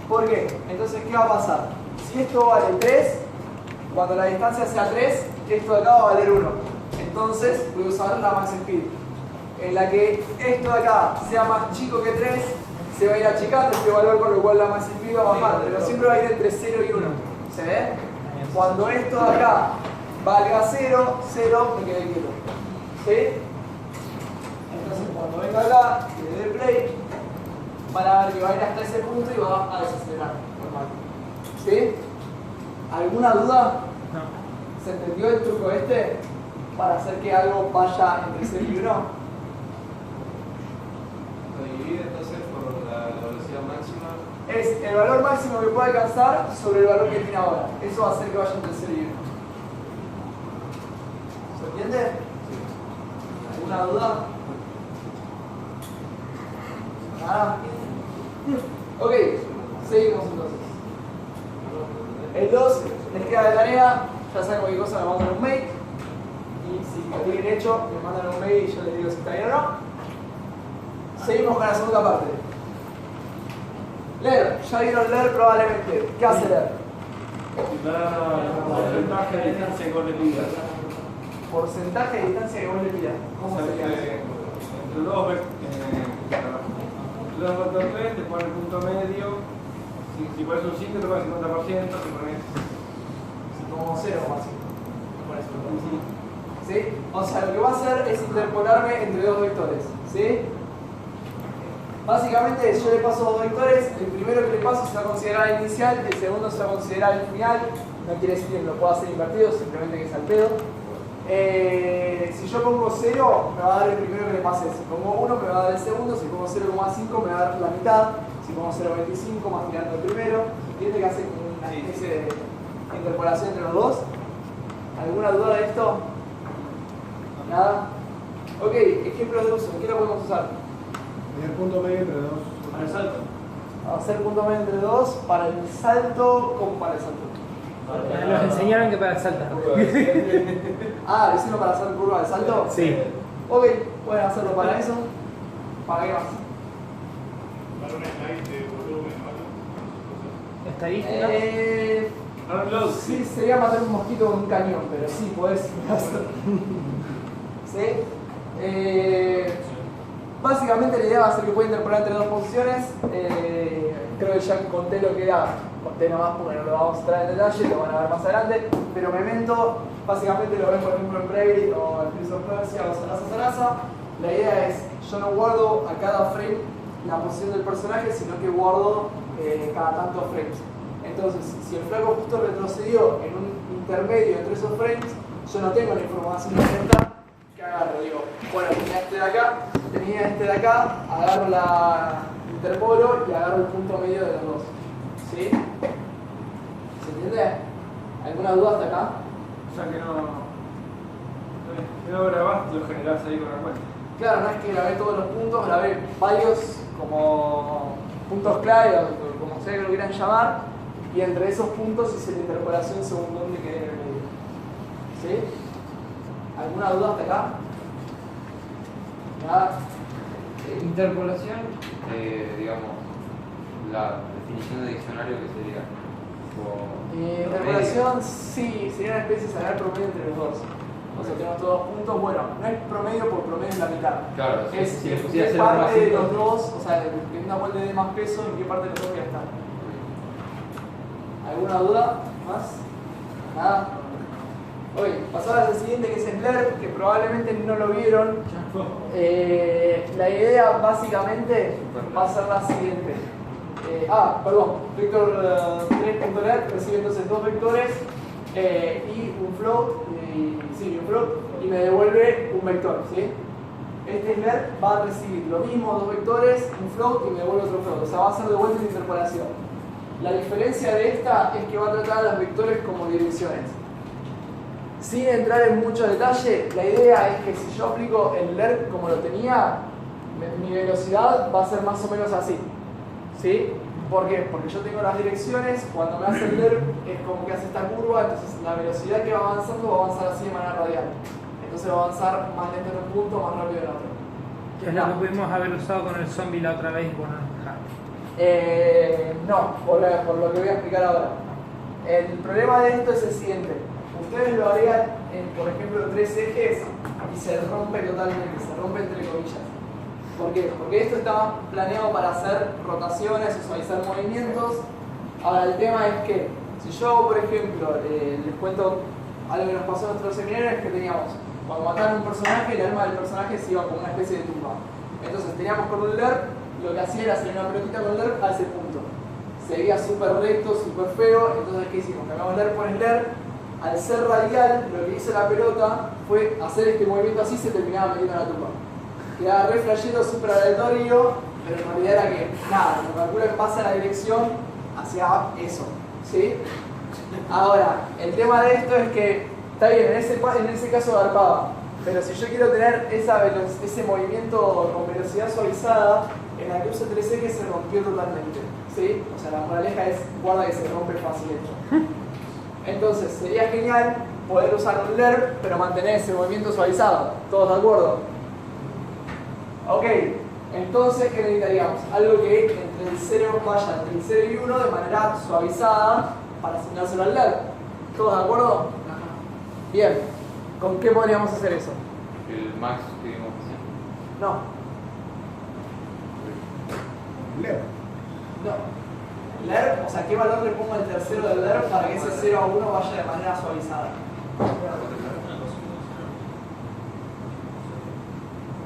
¿Por qué? Entonces, ¿qué va a pasar? Si esto vale 3, cuando la distancia sea 3, esto de acá va a valer 1. Entonces, voy a usar la max speed. En la que esto de acá sea más chico que 3, se va a ir achicando este valor, con lo cual la max speed va a bajar, pero siempre va a ir entre 0 y 1. ¿Se ve? Cuando esto de acá valga 0, 0, me quedé quieto. ¿Sí? Entonces, cuando venga acá y le dé play, van a ver que va a ir hasta ese punto y va a desacelerar. Normal. ¿Sí? ¿Alguna duda? No. ¿Se entendió el truco este? Para hacer que algo vaya entre 0 y 1. Lo divide entonces por la velocidad máxima. Es el valor máximo que puede alcanzar sobre el valor que tiene ahora. Eso va a hacer que vaya entre 0 y 1. ¿Se entiende? ¿Alguna duda? Nada. Ok, seguimos entonces. El 2 les queda de tarea, ya saben cualquier cosa, me mandan un mail. Y si lo tienen hecho, me mandan un mail y yo les digo si está bien o no. Seguimos con la segunda parte. Leer, ya vieron leer probablemente. ¿Qué hace leer? Porcentaje de distancia con el vida. Porcentaje de distancia que vos le pidas. ¿Cómo sería eso? Entre dos vectores 3, te pones el punto medio. Si pones un 5, te pones 50%. Si pones Como 0 más. ¿Sí? O sea, lo que va a hacer es interpolarme entre dos vectores. ¿Sí? Básicamente yo le paso dos vectores, el primero que le paso se va a considerar el inicial, el segundo se va a considerar el final, no quiere decir que lo pueda hacer invertido, simplemente que es al pedo. Si yo pongo 0, me va a dar el primero que le pase, si pongo 1 me va a dar el segundo, si pongo 0,5 me va a dar la mitad, si pongo 0,25 más tirando el primero, ¿entiende que hace una especie de interpolación entre los dos? ¿Alguna duda de esto? ¿Nada? Ok, ejemplos de uso, ¿qué lo podemos usar? el punto medio entre dos. Para el salto. Hacer punto medio entre dos para el salto. ¿Cómo para el salto? Nos enseñaron que para el salto. Ah, ¿lo hicieron para hacer curva de salto? Sí. Ok, pueden hacerlo para eso. ¿Para qué más? Para un slide de volumen, Estadísticas. Sí, sería matar un mosquito con un cañón, pero sí, podés hacerlo. ¿Sí? Básicamente la idea va a ser que pueda interpolar entre dos posiciones. Creo que ya conté lo que era, conté nomás porque no lo vamos a entrar en detalle, lo van a ver más adelante. Pero Memento, básicamente lo ven por ejemplo en Braid o en Prince of Persia o Sarasa. La idea es, yo no guardo a cada frame la posición del personaje, sino que guardo cada tantos frames. Entonces, si el flaco justo retrocedió en un intermedio entre esos frames, yo no tengo la información exacta que agarro. Digo, bueno, tenía este de acá, agarro la interpolo y agarro el punto medio de los dos. ¿Sí? ¿Se entiende? ¿Alguna duda hasta acá? O sea que no grabaste, lo generás ahí con la cuenta. Claro, no es que grabé todos los puntos, grabé varios como puntos clave, o como sea que lo quieran llamar, y entre esos puntos hice la interpolación según dónde quedé en el medio. ¿Sí? ¿Alguna duda hasta acá? Nada. Interpolación, digamos, la definición de diccionario que sería. Interpolación, sí, sería una especie de sacar promedio entre los dos. O sea, tenemos todos los puntos, bueno, no es promedio por promedio en la mitad. Claro, Es si le en pusieras qué 0,5. parte de los dos, o sea, que una vuelta de más peso, en qué parte de los dos voy a estar. ¿Alguna duda más? ¿Nada? Ok, pasamos al siguiente que es Slerp, que probablemente no lo vieron. La idea básicamente va a ser la siguiente. Vector 3.ler recibe entonces dos vectores y un float, y me devuelve un vector, ¿sí? Este Slerp va a recibir lo mismo, dos vectores, un float y me devuelve otro float, o sea, va a ser de vuelta una interpolación. La diferencia de esta es que va a tratar a los vectores como direcciones. Sin entrar en mucho detalle, la idea es que si yo aplico el LERP como lo tenía, mi velocidad va a ser más o menos así. ¿Sí? ¿Por qué? Porque yo tengo las direcciones, cuando me hace el LERP es como que hace esta curva, entonces la velocidad que va avanzando va a avanzar así de manera radial. Entonces va a avanzar más lento en un punto, más rápido en otro. Que es lo que pudimos haber usado con el zombie la otra vez y con el No, por lo que voy a explicar ahora. El problema de esto es el siguiente. Ustedes lo harían en, por ejemplo, 3 ejes y se rompe totalmente, se rompe entre comillas. ¿Por qué? Porque esto está planeado para hacer rotaciones, o suavizar movimientos. Ahora, el tema es que, si yo, por ejemplo, les cuento algo que nos pasó en nuestro seminario, es que teníamos, cuando mataron un personaje, el alma del personaje se iba como una especie de tumba. Entonces teníamos con un LERP, lo que hacía era hacer una pelotita con el LERP a ese punto. Seguía súper recto, súper feo, entonces ¿qué hicimos? Cambiamos LERP por el LERP. Al ser radial, lo que hizo la pelota fue hacer este movimiento así, se terminaba metiendo en la tumba. Quedaba re flashero, súper aleatorio, pero en realidad era que nada, lo calcula que pasa la dirección hacia eso, ¿sí? Ahora, el tema de esto es que, está bien, en ese caso garpaba, pero si yo quiero tener ese movimiento con velocidad suavizada, en la que uso 3 ejes se rompió totalmente, ¿sí? O sea, la moraleja es, guarda que se rompe fácil esto. Entonces, sería genial poder usar un LERP, pero mantener ese movimiento suavizado. ¿Todos de acuerdo? Ok, Entonces, ¿qué necesitaríamos? Algo que entre el 0 vaya entre el 0 y 1 de manera suavizada para asignárselo al LED. ¿Todos de acuerdo? Bien. ¿Con qué podríamos hacer eso? El max que vimos recién. No. Leo. No. LER, o sea, ¿qué valor le pongo al tercero del LER para que ese 0 a 1 vaya de manera suavizada?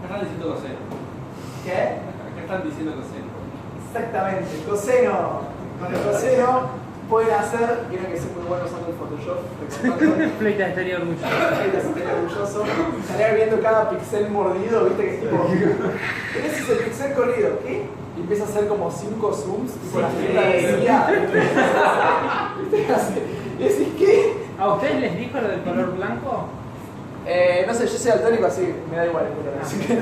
¿Qué están diciendo coseno? ¿Qué? ¿Qué están diciendo coseno? Exactamente, el coseno. Con el coseno pueden hacer, miren que soy muy bueno usando el Photoshop, recortando. Fleitas estaría orgulloso. Estaría orgulloso. Estaría viendo cada pixel mordido, viste que es tipo. Ese es el pixel corrido, ¿qué? Y empieza a hacer como 5 zooms, tipo la fiesta de día. Y decís, ¿qué? ¿A ustedes les dijo lo del color blanco? No sé, yo soy daltónico así, me da igual el color. Así que...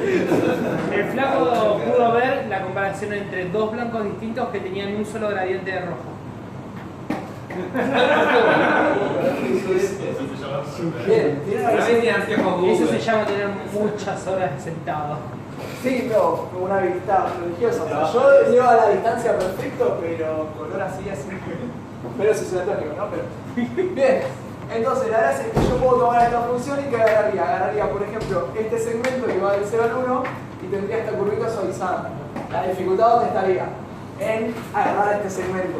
El flaco pudo ver la comparación entre dos blancos distintos que tenían un solo gradiente de rojo. Bien, tiene Eso se llama tener muchas horas sentado. Sí, no, una vista religiosa. O sea, yo llevo a la distancia perfecto, pero color así, así. Pero si soy daltónico, ¿no? Pero... Bien, entonces la gracia es que yo puedo tomar esta función y ¿qué agarraría? Agarraría, por ejemplo, este segmento que va del 0 al 1 y tendría esta curvita suavizada. La dificultad, ¿dónde estaría? En agarrar este segmento,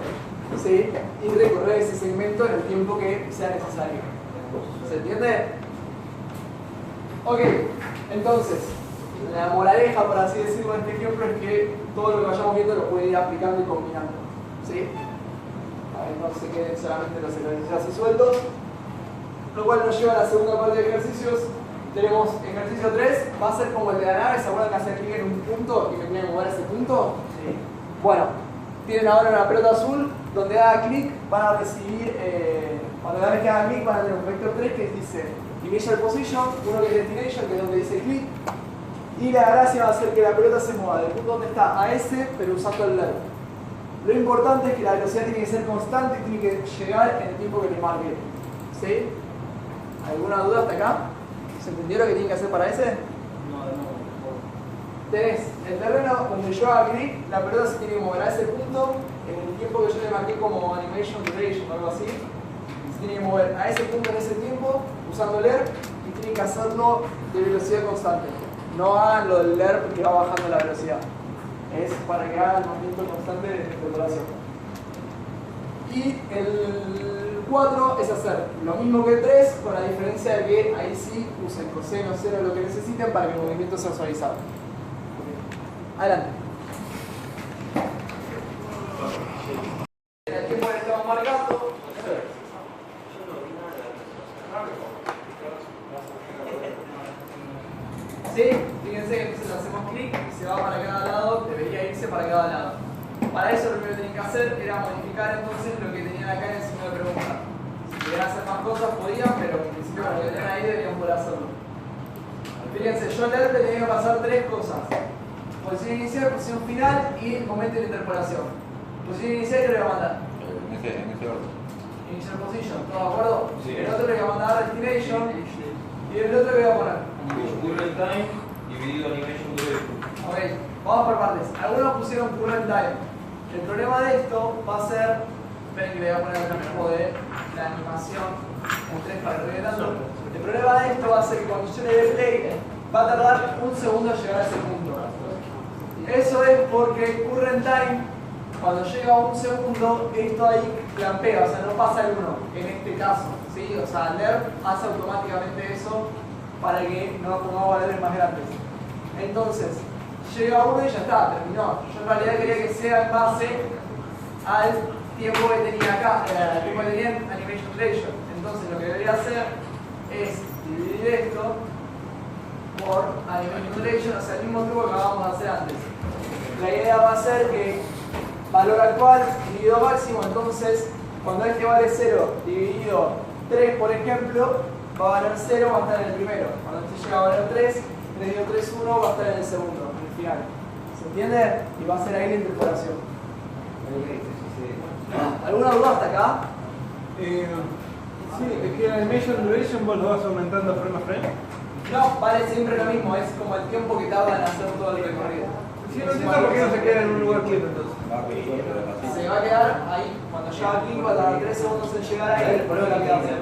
¿sí? Y recorrer ese segmento en el tiempo que sea necesario. ¿Se entiende? Ok, entonces, la moraleja, por así decirlo, en este ejemplo es que todo lo que vayamos viendo lo puede ir aplicando y combinando, ¿sí? A ver, no se queden solamente los ejercicios así sueltos. Lo cual nos lleva a la segunda parte de ejercicios. Tenemos ejercicio 3, va a ser como el de la nave. ¿Se acuerdan que hacer clic en un punto y me tienen que mover ese punto? Sí. Bueno, tienen ahora una pelota azul, donde haga clic van a recibir, cuando cada vez que haga clic van a tener un vector 3 que dice initial position, uno que es destination, que es donde dice clic, y la gracia va a ser que la pelota se mueva del punto donde está a ese, pero usando el LED. Lo importante es que la velocidad tiene que ser constante y tiene que llegar en el tiempo que le marque. ¿Sí? ¿Alguna duda hasta acá? ¿Se entendió lo que tienen que hacer para ese? No. Tenés el terreno donde yo haga clic, la pelota se tiene que mover a ese punto en el tiempo que yo le marqué como animation duration o algo así. Se tiene que mover a ese punto en ese tiempo usando el ERP y tienen que hacerlo de velocidad constante. No hagan lo del ERP que va bajando la velocidad. Es para que hagan el movimiento constante de interpolación. Y el 4 es hacer lo mismo que el 3, con la diferencia de que ahí sí usen coseno, cero, lo que necesiten para que el movimiento sea suavizado. Adelante. En el tiempo que estamos marcando. Sí, fíjense que entonces hacemos clic y se va para cada lado, debería irse para cada lado. Para eso lo primero que tenían que hacer era modificar entonces lo que tenían acá en el signo de pregunta. Si querían hacer más cosas podían, pero en principio con lo que tenían ahí deberían poder hacerlo. Fíjense, yo al ERP tenía que pasar tres cosas. Posición inicial, posición final y momento de interpolación. Posición inicial que le voy a mandar. En ese orden. Initial position, ¿todos de acuerdo? Sí. El otro le voy a mandar destination y el otro le voy a poner. Current time dividido animation duration. Ok, vamos por partes. Algunos pusieron current time. El problema de esto va a ser, ven que le voy a poner el mismo de la animación en 3 para que tanto. El problema de esto va a ser que cuando yo le dé play va a tardar un segundo en llegar a ese punto. Eso es porque current time, cuando llega a un segundo, esto ahí clampea, o sea, no pasa el 1 en este caso, ¿sí? O sea, LERP hace automáticamente eso para que no pongamos valores más grandes. Entonces, llega uno y ya está, terminó. Yo en realidad quería que sea en base al tiempo que tenía acá, el tiempo que tenía en animation duration. Entonces, lo que debería hacer es dividir esto por animation duration, o sea, el mismo truco que acabamos de hacer antes. La idea va a ser que valor actual dividido máximo, entonces cuando este vale 0 dividido 3, por ejemplo, va a valer 0, va a estar en el primero. Cuando este llega a valer 3, 3 dividido 3, 1, va a estar en el segundo, en el final. ¿Se entiende? Y va a ser ahí la interpolación. ¿Alguna duda hasta acá? Sí, es que el animation duration vos lo vas aumentando frame a frame. No, vale siempre lo mismo, es como el tiempo que tarda en hacer todo el recorrido. Sí, no entiendo por qué no se queda en un lugar quieto entonces. Se va a quedar ahí, cuando ya aquí va a tardar 3 segundos en llegar ahí, vuelve a quedarse.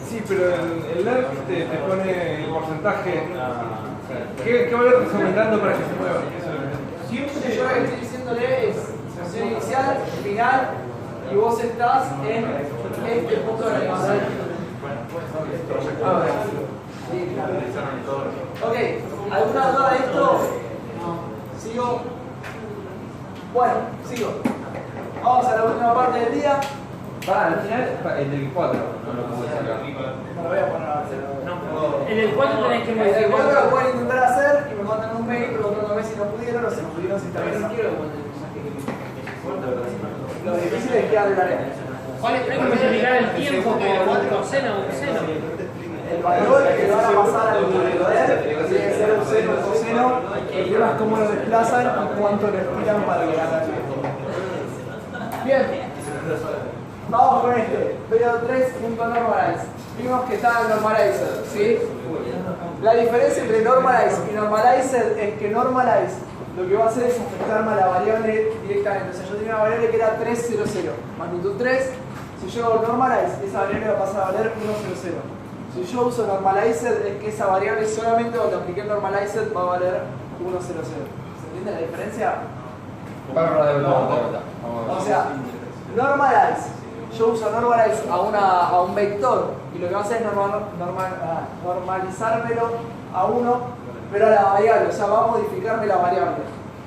Sí, pero el LERP te pone el porcentaje. ¿Qué valor te está aumentando para que se mueva? Siempre yo lo que estoy diciéndole es posición inicial, final, y vos estás en este punto de la animación. Ok, ¿alguna duda de esto? ¿Sigo? Bueno, sigo. Vamos a la última parte del día. Al final, el del 4 no lo puedo sacar. No lo voy a poner a hacer. En el 4 tenés que El modificar. 4 lo pueden intentar hacer y me mandan un mail preguntándome si no pudieron o si no pudieron sin internet. Lo difícil es que hablaré. ¿Cuál es? Tenés que multiplicar el tiempo por coseno o coseno. El valor que van a pasar al poder tiene que ser un seno o coseno. El tema es cómo lo desplazan y cuánto lo estiran para que haga el bien. Vamos con este. Periodo 3.normalize. Vimos que está el normalizer, ¿sí? La diferencia entre normalize y normalizer es que normalize lo que va a hacer es afectarme a la variable directamente. O sea, yo tenía una variable que era 300, magnitud 3. Si yo hago normalize, esa variable va a pasar a valer 100. Si yo uso normalizer, es que esa variable solamente cuando apliqué el normalizer va a valer 100. ¿Se entiende la diferencia? O sea, normalize. Yo uso normalize a un vector y lo que va a hacer es normalizármelo a 1, pero a la variable, o sea, va a modificarme la variable.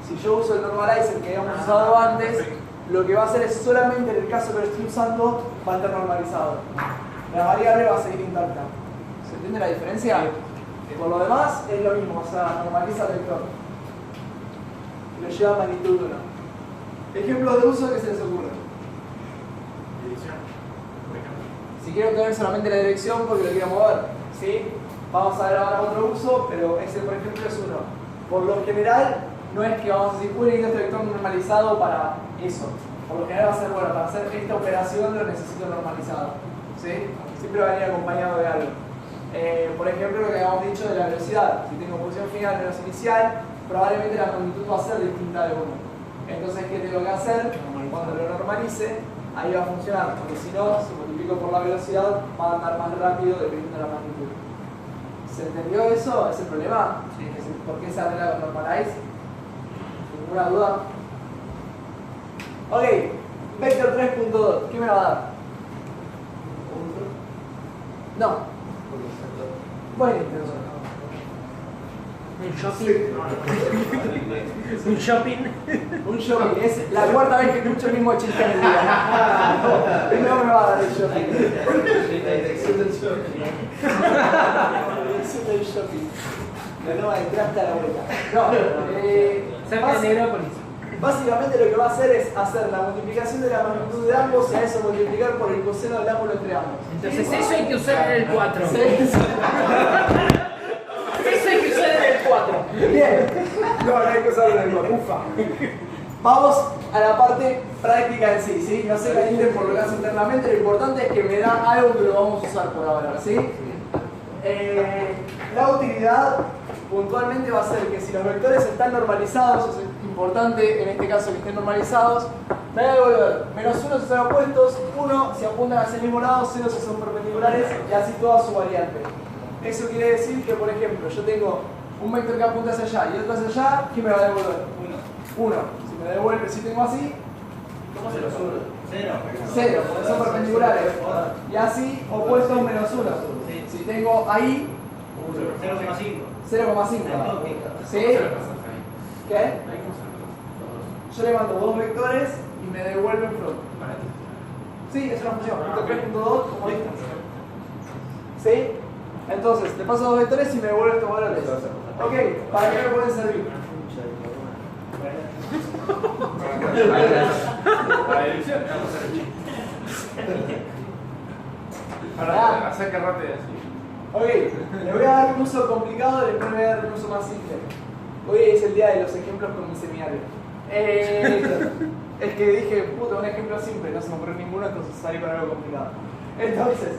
Si yo uso el normalizer que habíamos usado antes, lo que va a hacer es solamente en el caso que lo estoy usando, va a estar normalizado. La variable va a seguir intacta. ¿Se entiende la diferencia? Por lo demás es lo mismo, o sea, normaliza el vector. Y lo lleva a magnitud 1. Ejemplos de uso que se les ocurre. Si quiero tener solamente la dirección porque lo quiero mover, ¿sí? Vamos a ver ahora otro uso, pero ese por ejemplo es uno. Por lo general, no es que vamos a decir, necesito este vector normalizado para eso. Por lo general va a ser, bueno, para hacer esta operación lo necesito normalizado, ¿sí? Siempre va a venir acompañado de algo. Por ejemplo, lo que habíamos dicho de la velocidad. Si tengo posición final menos inicial, probablemente la magnitud va a ser distinta de 1. Entonces, ¿qué tengo que hacer? Cuando lo normalice, ahí va a funcionar, porque si no, si multiplico por la velocidad, va a andar más rápido dependiendo de la magnitud. ¿Se entendió eso? ¿Es el problema? Sí. ¿Por qué se arregla con normalize? ¿Ninguna duda? Ok, vector 3.2, ¿qué me va a dar? No. Bueno, Un shopping. Un shopping. un shopping, es la cuarta vez que escucho el mismo chiste en el día. Primero me va a dar el shopping. La dirección del shopping. La dirección del shopping. La nueva entrada a la vuelta. No, Cerca de Negrópolis. básicamente lo que va a hacer es hacer la multiplicación de la magnitud de ambos y a eso multiplicar por el coseno del ángulo entre ambos. Entonces eso hay que usar en el 4. Sí. Eso hay que usar en el 4. Bien. No hay que usarlo en el ufa. Vamos a la parte práctica en sí, ¿sí? No se calienten por lo que hace internamente, lo importante es que me da algo que lo vamos a usar por ahora, ¿sí? La utilidad puntualmente va a ser que si los vectores están normalizados, es importante en este caso que estén normalizados, me va a devolver -1 si son opuestos, 1 si apuntan hacia el mismo lado, 0 si son perpendiculares y así toda su variante. Eso quiere decir que, por ejemplo, yo tengo un vector que apunta hacia allá y otro hacia allá, ¿qué me va a devolver? 1. Si me devuelve, si tengo así, ¿cómo se lo sube? 0, porque son perpendiculares. Y así, opuestos -1. Si tengo ahí, 0,5. ¿Sí? ¿Qué? Yo le mando dos vectores y me devuelven front. Sí, es una función. Vector 3.2 como distancia. ¿Sí? Entonces, le paso dos vectores y me devuelve estos valores. Ok, ¿para qué me pueden servir? Para dirección. Para hacer que rápido así. Ok, le voy a dar un uso complicado y después le voy a dar un uso más simple. Hoy es el día de los ejemplos con mi seminario. Es que dije, puta, un ejemplo simple, no se me ocurrió ninguno, entonces salí para algo complicado. Entonces,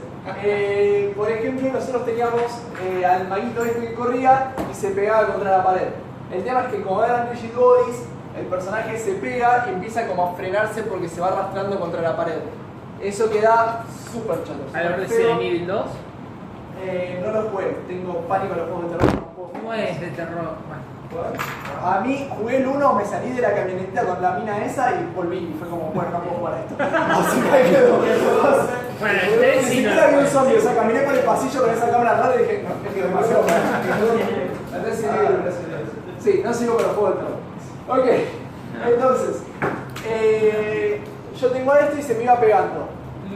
por ejemplo, nosotros teníamos al maguito este que corría y se pegaba contra la pared. El tema es que como eran rigid bodies, el personaje se pega y empieza como a frenarse porque se va arrastrando contra la pared. Eso queda súper chato. ¿A lo súper Resident feo. Evil 2? No lo jugué, tengo pánico a los juegos de terror. No puedo ¿Cómo es de terror? Bueno. A mí jugué el 1, me salí de la camioneta con la mina esa y volví. Y fue como, bueno, no puedo jugar a esto. Así que quedó. Bueno, el 3 Ni sí siquiera vi un zombie, o sea, caminé por el pasillo con esa cámara rara y dije, no, es que demasiado. Sí, no sigo con los juegos de terror. Ok, entonces, yo tengo esto y se me iba pegando.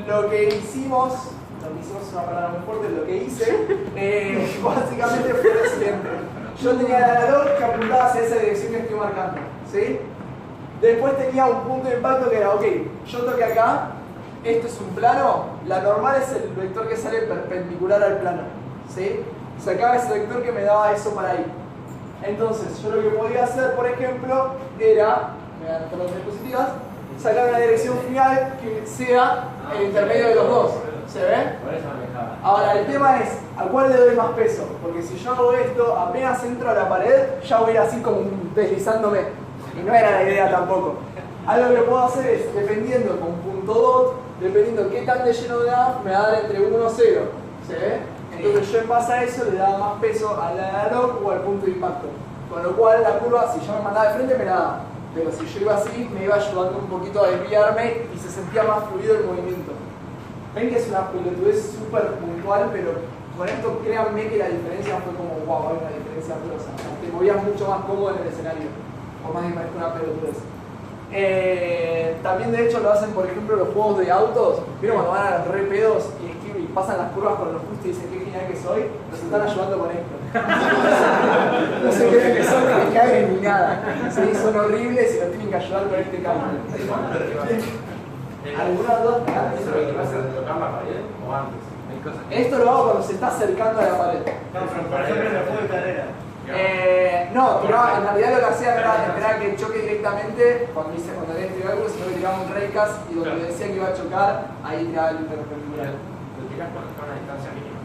Lo que hicimos es una palabra muy fuerte, lo que hice, básicamente fue lo siguiente. Yo tenía el analog que apuntaba hacia esa dirección que estoy marcando, ¿sí? Después tenía un punto de impacto que era, ok, yo toqué acá, esto es un plano, la normal es el vector que sale perpendicular al plano, ¿sí? Sacaba ese vector que me daba eso para ahí. Entonces, yo lo que podía hacer, por ejemplo, era, me voy a anotar las diapositivas, sacar una dirección final que sea el intermedio de los dos. ¿Se ve? Ahora, el tema es, ¿a cuál le doy más peso? Porque si yo hago esto, apenas entro a la pared, ya voy a ir así como deslizándome. Y no era la idea tampoco. Algo que puedo hacer es, dependiendo con punto dot, dependiendo qué tan de lleno da, me va a dar entre 1 y 0. ¿Se ve? Entonces yo en base a eso le daba más peso al analog o al punto de impacto. Con lo cual la curva, si yo me mandaba de frente, me la daba. Pero si yo iba así, me iba ayudando un poquito a desviarme y se sentía más fluido el movimiento. Ven que es una pelotudez súper puntual, pero con esto créanme que la diferencia fue como, wow, hay una diferencia grosa. Te movías mucho más cómodo en el escenario, por más que parezca una pelotudez. También de hecho lo hacen, por ejemplo, los juegos de autos. ¿Vieron cuando van a los re pedos y pasan las curvas con los justos y dicen qué genial que soy? Nos están ayudando con esto. No se creen que son ni que caen ni nada. Sí, son horribles y nos tienen que ayudar con este cambio. ¿Alguna duda? ¿Tocar la pared o antes? Esto lo hago cuando se está acercando a la pared. Por ejemplo, en el juego de carrera. No, tiraba, en realidad lo que hacía era esperar que choque directamente cuando tenía este cálculo, sino que tiraba un raycast y donde le decía que iba a chocar, ahí tiraba el interperpendicular. ¿Lo tiras con una distancia mínima?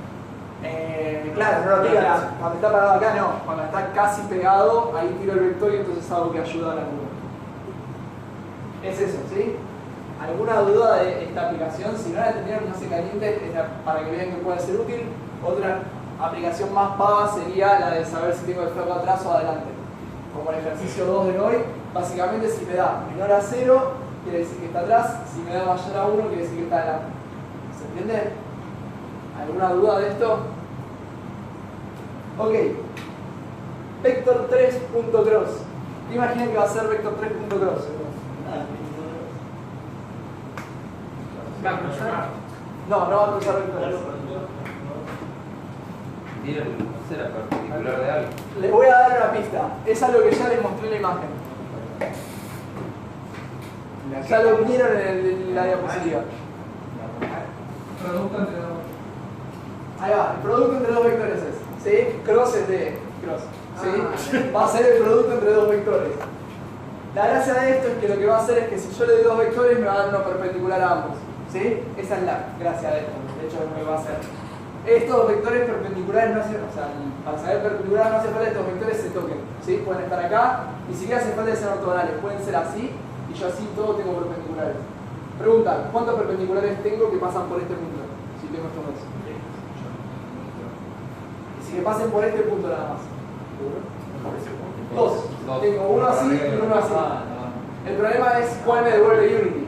Claro, no lo tiras cuando está parado acá, no. Cuando está casi pegado, ahí tiro el vector y entonces hago que ayuda a la curva. Es eso, ¿sí? ¿Alguna duda de esta aplicación? Si no la entendieron, no se calienten, para que vean que puede ser útil. Otra aplicación más vaga sería la de saber si tengo el flaco atrás o adelante. Como el ejercicio 2 de hoy, básicamente si me da menor a 0, quiere decir que está atrás, si me da mayor a 1, quiere decir que está adelante. ¿Se entiende? ¿Alguna duda de esto? Ok. Vector 3.cross. ¿Te imaginan que va a ser vector 3.cross? ¿Va a cruzar? No, no va a cruzar vectores. Tiene no sé, la perpendicular de algo. Les voy a dar una pista. Es algo que ya les mostré en la imagen. Ya lo vieron en la diapositiva. Producto entre dos. Ahí va, el producto entre dos vectores es. ¿Sí? Cross es de cross. ¿Sí? Va a ser el producto entre dos vectores. La gracia de esto es que lo que va a hacer es que si yo le doy dos vectores me va a dar uno perpendicular a ambos. ¿Sí? Esa es la gracia de esto. De hecho, es lo que va a hacer. Estos vectores perpendiculares no hacen, o sea, para saber perpendicular no hace falta que estos vectores se toquen, ¿sí? Pueden estar acá, ni siquiera hace falta que sean ortogonales, pueden ser así, y yo así todo tengo perpendiculares. Pregunta, ¿cuántos perpendiculares tengo que pasan por este punto? Si tengo estos dos. Y si que pasen por este punto nada más. Dos. Tengo uno así y uno así. El problema es cuál me devuelve Unity.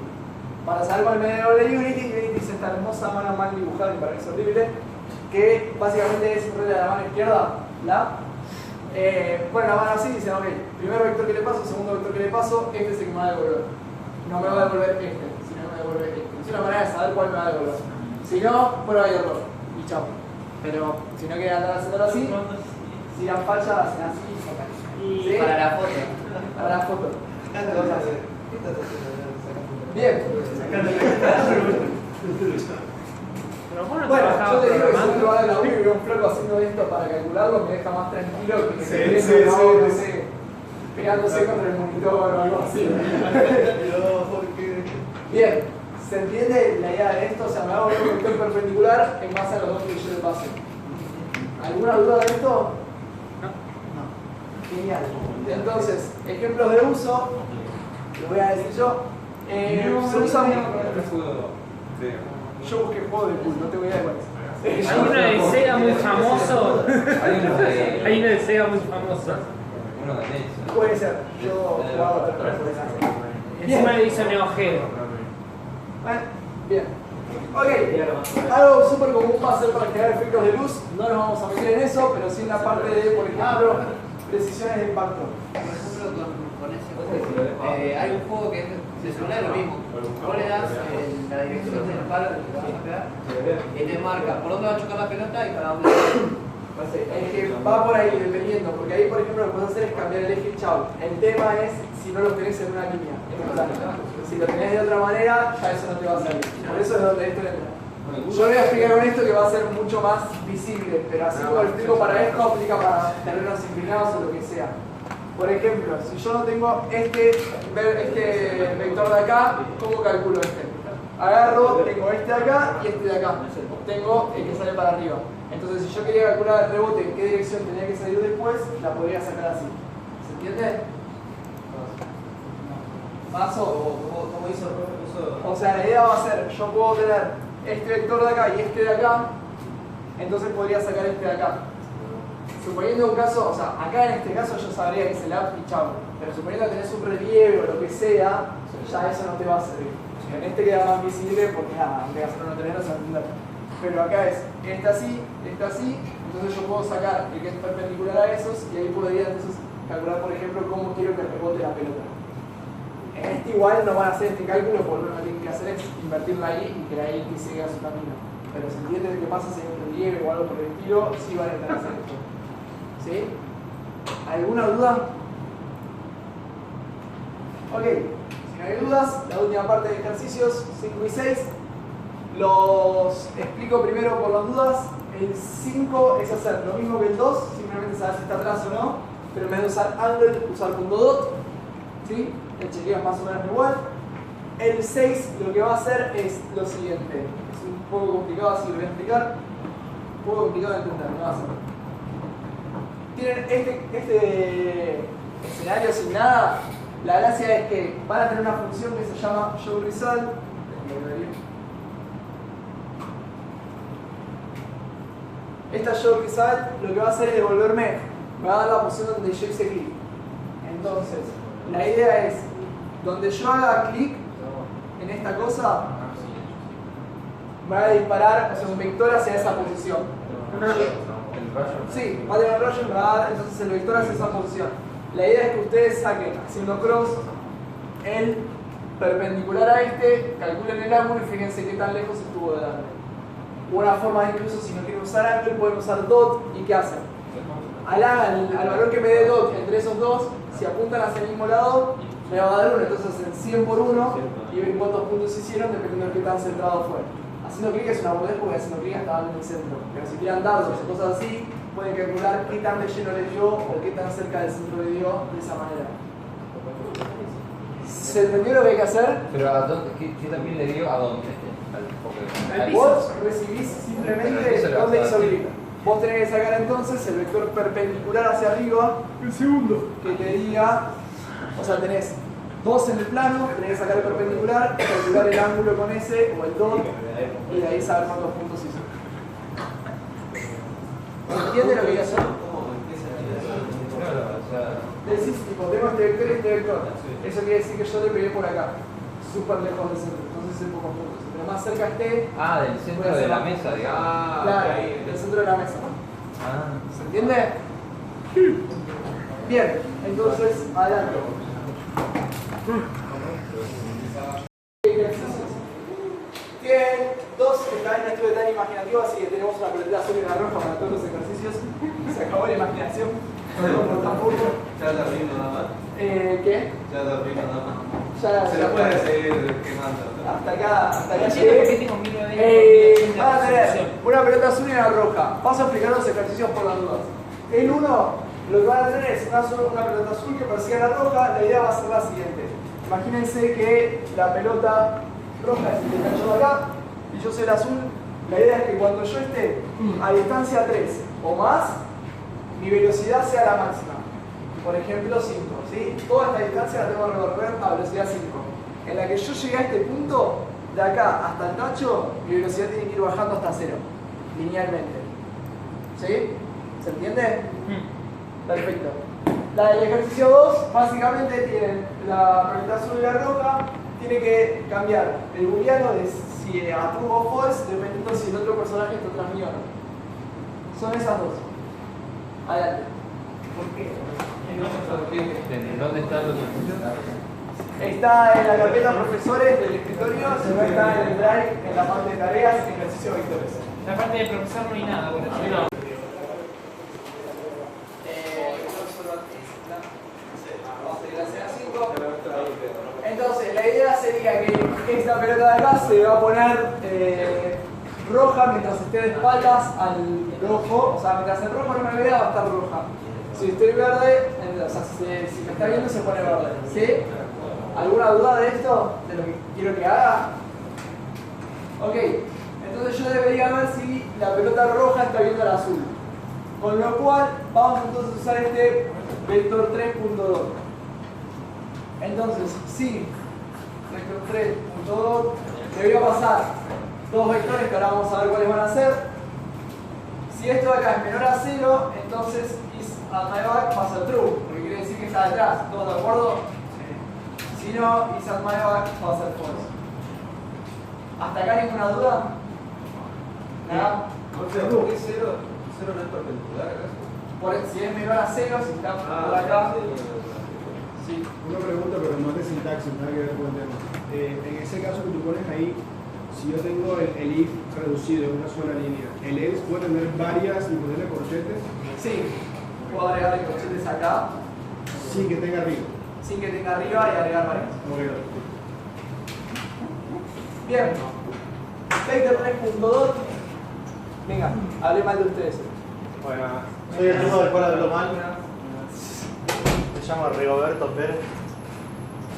Para saber cuál me devuelve Unity es esta hermosa mano mal dibujada, que para mí es horrible, que básicamente es de la mano izquierda, ponen la mano así y dicen, ok, primer vector que le paso, segundo vector que le paso, este es el que me va a devolver. No me va a devolver este, sino me devuelve este. Es una manera de saber cuál me va a devolver. Si no, prueba y error. Y chao. Pero si no quieren andar haciéndolo así, si dan falla, hacen así y sacan. Y para la foto. Para la foto. Bien. Pero vos no Bueno, yo trabajabas te digo que si programando. uno va a la y veo un flaco haciendo esto para calcularlo, me deja más tranquilo que que se Sí, esté sí, no sí. sé, pegándose contra el monitor o algo así. Bien, ¿se entiende la idea de esto? O sea, me hago un vector perpendicular en base a los dos que yo le pase. ¿Alguna duda de esto? No. Genial. Entonces, ejemplos de uso, lo voy a decir yo. Se usan. Yo busqué juego de pool, no tengo idea de cuál es. Hay uno de Sega muy famoso. Hay uno de. Hay uno de Sega muy famoso. Uno de NES. Puede ser, yo jugaba otra cosa. Encima le hizo Neo Geo. Bien. Ok, algo súper común va a ser para crear efectos de luz. No nos vamos a meter en eso, pero sí en la parte de, por ejemplo, precisiones de impacto. Por ejemplo, con ese juego, hay un juego que es de celular lo mismo. Vos le das la dirección del palo que te vas a pegar y te marca por dónde va a chocar la pelota y para dónde va. Es que va por ahí dependiendo, porque ahí, por ejemplo, lo que puedes hacer es cambiar el eje y chau. El tema es si no lo tenés en una línea, en un plano. Si lo tenés de otra manera, ya eso no te va a salir. Por eso es donde esto entra. Yo voy a explicar con esto que va a ser mucho más visible, pero así como lo explico para esto, aplica para terrenos inclinados o lo que sea. Por ejemplo, si yo no tengo este vector de acá, ¿cómo calculo este? Agarro, tengo este de acá y este de acá. Tengo el que sale para arriba. Entonces, si yo quería calcular el rebote en qué dirección tenía que salir después, la podría sacar así. ¿Se entiende? ¿Paso? ¿Cómo hizo el profesor? O sea, la idea va a ser, yo puedo tener este vector de acá y este de acá, entonces podría sacar este de acá. Suponiendo un caso, o sea, acá en este caso yo sabría que es el up y chau, pero suponiendo que tenés un relieve o lo que sea, ya eso no te va a servir. En este queda más visible porque nada, aunque hacerlo no tenerlo, se va a entender. Pero acá es así, entonces yo puedo sacar el que es perpendicular a esos y ahí podría entonces calcular, por ejemplo, cómo quiero que rebote la pelota. En este igual no van a hacer este cálculo porque lo que tienen que hacer es invertirla ahí y que ahí que siga su camino. Pero si entienden qué pasa si hay un relieve o algo por el estilo, sí van a intentar hacer esto. ¿Sí? ¿Alguna duda? Ok, si no hay dudas, la última parte de ejercicios 5 y 6 los explico primero por las dudas. El 5 es hacer lo mismo que el 2, simplemente saber si está atrás o no, pero en vez de usar angle, usar punto dot. ¿Sí? El chequeo es más o menos igual. El 6 lo que va a hacer es lo siguiente. Es un poco complicado, así lo voy a explicar. Un poco complicado de entender, no va a ser. Tienen este escenario sin nada. La gracia es que van a tener una función que se llama showResult. Esta showResult lo que va a hacer es devolverme, me va a dar la posición donde yo hice clic. Entonces, la idea es, donde yo haga clic en esta cosa, me va a disparar, o sea, un vector hacia esa posición. Sí, va a tener un rayo y me va a dar entonces el vector hacia esa posición. La idea es que ustedes saquen, haciendo cross, el perpendicular a este, calculen el ángulo y fíjense qué tan lejos estuvo de darle. Una forma de incluso, si no quieren usar angle, pueden usar dot, ¿y qué hacen? Al valor que me dé dot entre esos dos, si apuntan hacia el mismo lado, me va a dar 1, entonces hacen 100 por 1 y ven cuántos puntos hicieron dependiendo de qué tan centrado fue. Haciendo clic es una boludez porque haciendo clic estaban en el centro, pero si tiran dados o cosas así, pueden calcular qué tan relleno le dio o qué tan cerca del centro le dio de esa manera. ¿Se entendió lo que hay que hacer? Pero ¿a dónde? ¿Qué también le dio a dónde? Vos recibís simplemente dónde hizo clic. Vos tenés que sacar entonces el vector perpendicular hacia arriba, el segundo, que te diga, o sea, tenés 2 en el plano, tenés que sacar el perpendicular, calcular el ángulo con ese o el dot y de ahí saber cuántos puntos hizo. ¿Entiendes lo que hay que hacer? Decís, tipo, tengo este vector y este vector. Eso quiere decir que yo le pegué por acá, súper lejos del centro, entonces es pocos puntos. Pero más cerca esté. Ah, del centro de la mesa, digamos. Claro, del centro de la mesa. ¿Se entiende? Bien, entonces, adelante. Tienen 2 están en estudio tan imaginativo, así que tenemos una pelotita azul y una roja para todos los ejercicios. Se acabó la imaginación. Tampoco. Ya te arruino nada más. ¿Qué? Ya te arruino nada más. Ya, Se lo puede seguir quemando. Hasta acá Llegué. llegué. Van a tener una pelota azul y una roja. Vamos a explicar los ejercicios por las dudas. El 1, lo que van a tener es una pelota azul que persigue a la roja. La idea va a ser la siguiente. Imagínense que la pelota roja es el que cayó acá y yo soy el azul. La idea es que cuando yo esté a distancia 3 o más, mi velocidad sea la máxima. por ejemplo 5, ¿sí? Toda esta distancia la tengo que recorrer a velocidad 5. En la que yo llegué a este punto, de acá hasta el tacho, mi velocidad tiene que ir bajando hasta 0, linealmente. ¿Sí? ¿Se entiende? Perfecto. La del ejercicio 2, básicamente tienen la pelota azul y la roja, tiene que cambiar el booleano de si a true o false, dependiendo si el otro personaje está atrás mío o no. Son esas dos. Adelante. ¿Por qué? ¿Dónde están los Está en la carpeta profesores del escritorio, si no está en el drive, en la parte de tareas, ejercicio vectores. La parte de profesor no hay nada, bueno, Entonces, la idea sería que esta pelota de acá se va a poner roja mientras esté de espaldas al rojo. O sea, mientras el rojo no me vea, va a estar roja. Si estoy verde, o sea, si me está viendo, se pone verde. ¿Sí? ¿Alguna duda de esto? ¿De lo que quiero que haga? Ok, entonces yo debería ver si la pelota roja está viendo al azul. Con lo cual, vamos entonces a usar este vector 3.2. Entonces, si vector 3.2 debería pasar dos vectores que ahora vamos a ver cuáles van a ser. Si esto de acá es menor a 0, entonces is at my back pasa true, porque quiere decir que está detrás. ¿Todos de acuerdo? Si no, is at my back va a ser false. ¿Hasta acá ninguna duda? ¿Nada? ¿Por qué 0 no es perpendicular acaso? Si es menor a 0, si está por acá. Sí. Una pregunta, pero no es de sintaxis, nada que ver con el tema. En ese caso que tú pones ahí, si yo tengo el if reducido en una sola línea, ¿el else puede tener varias y ponerle corchetes? Sí. Puedo agregarle corchetes acá, Sin que tenga arriba. sin que tenga arriba y agregar varias. Ok. Bien. Vector 3.2. Venga, hablé mal de ustedes. Bueno, soy el primo de Escuela de lo Mal. Me llamo Rigoberto Pérez.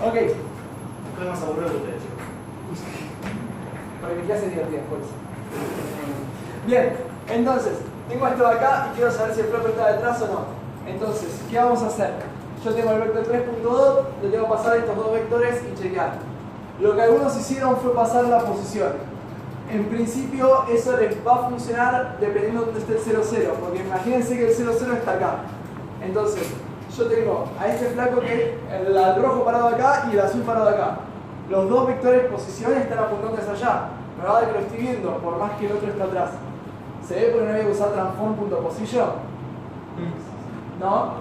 Ok. Estoy más aburrido que ustedes. Porque mi clase es divertida, por eso. Bien, entonces, tengo esto de acá y quiero saber si el flop está detrás o no. Entonces, ¿qué vamos a hacer? Yo tengo el vector 3.2, le tengo que pasar estos dos vectores y chequear. Lo que algunos hicieron fue pasar la posición. En principio, eso les va a funcionar dependiendo de dónde esté el 0,0, porque imagínense que el 0,0 está acá. Entonces, yo tengo a este flaco que el rojo parado acá y el azul parado acá. Los dos vectores posición están apuntando hacia allá. Me va a dar que lo estoy viendo, por más que el otro está atrás. ¿Se ve porque no había que usar transform.position? ¿No?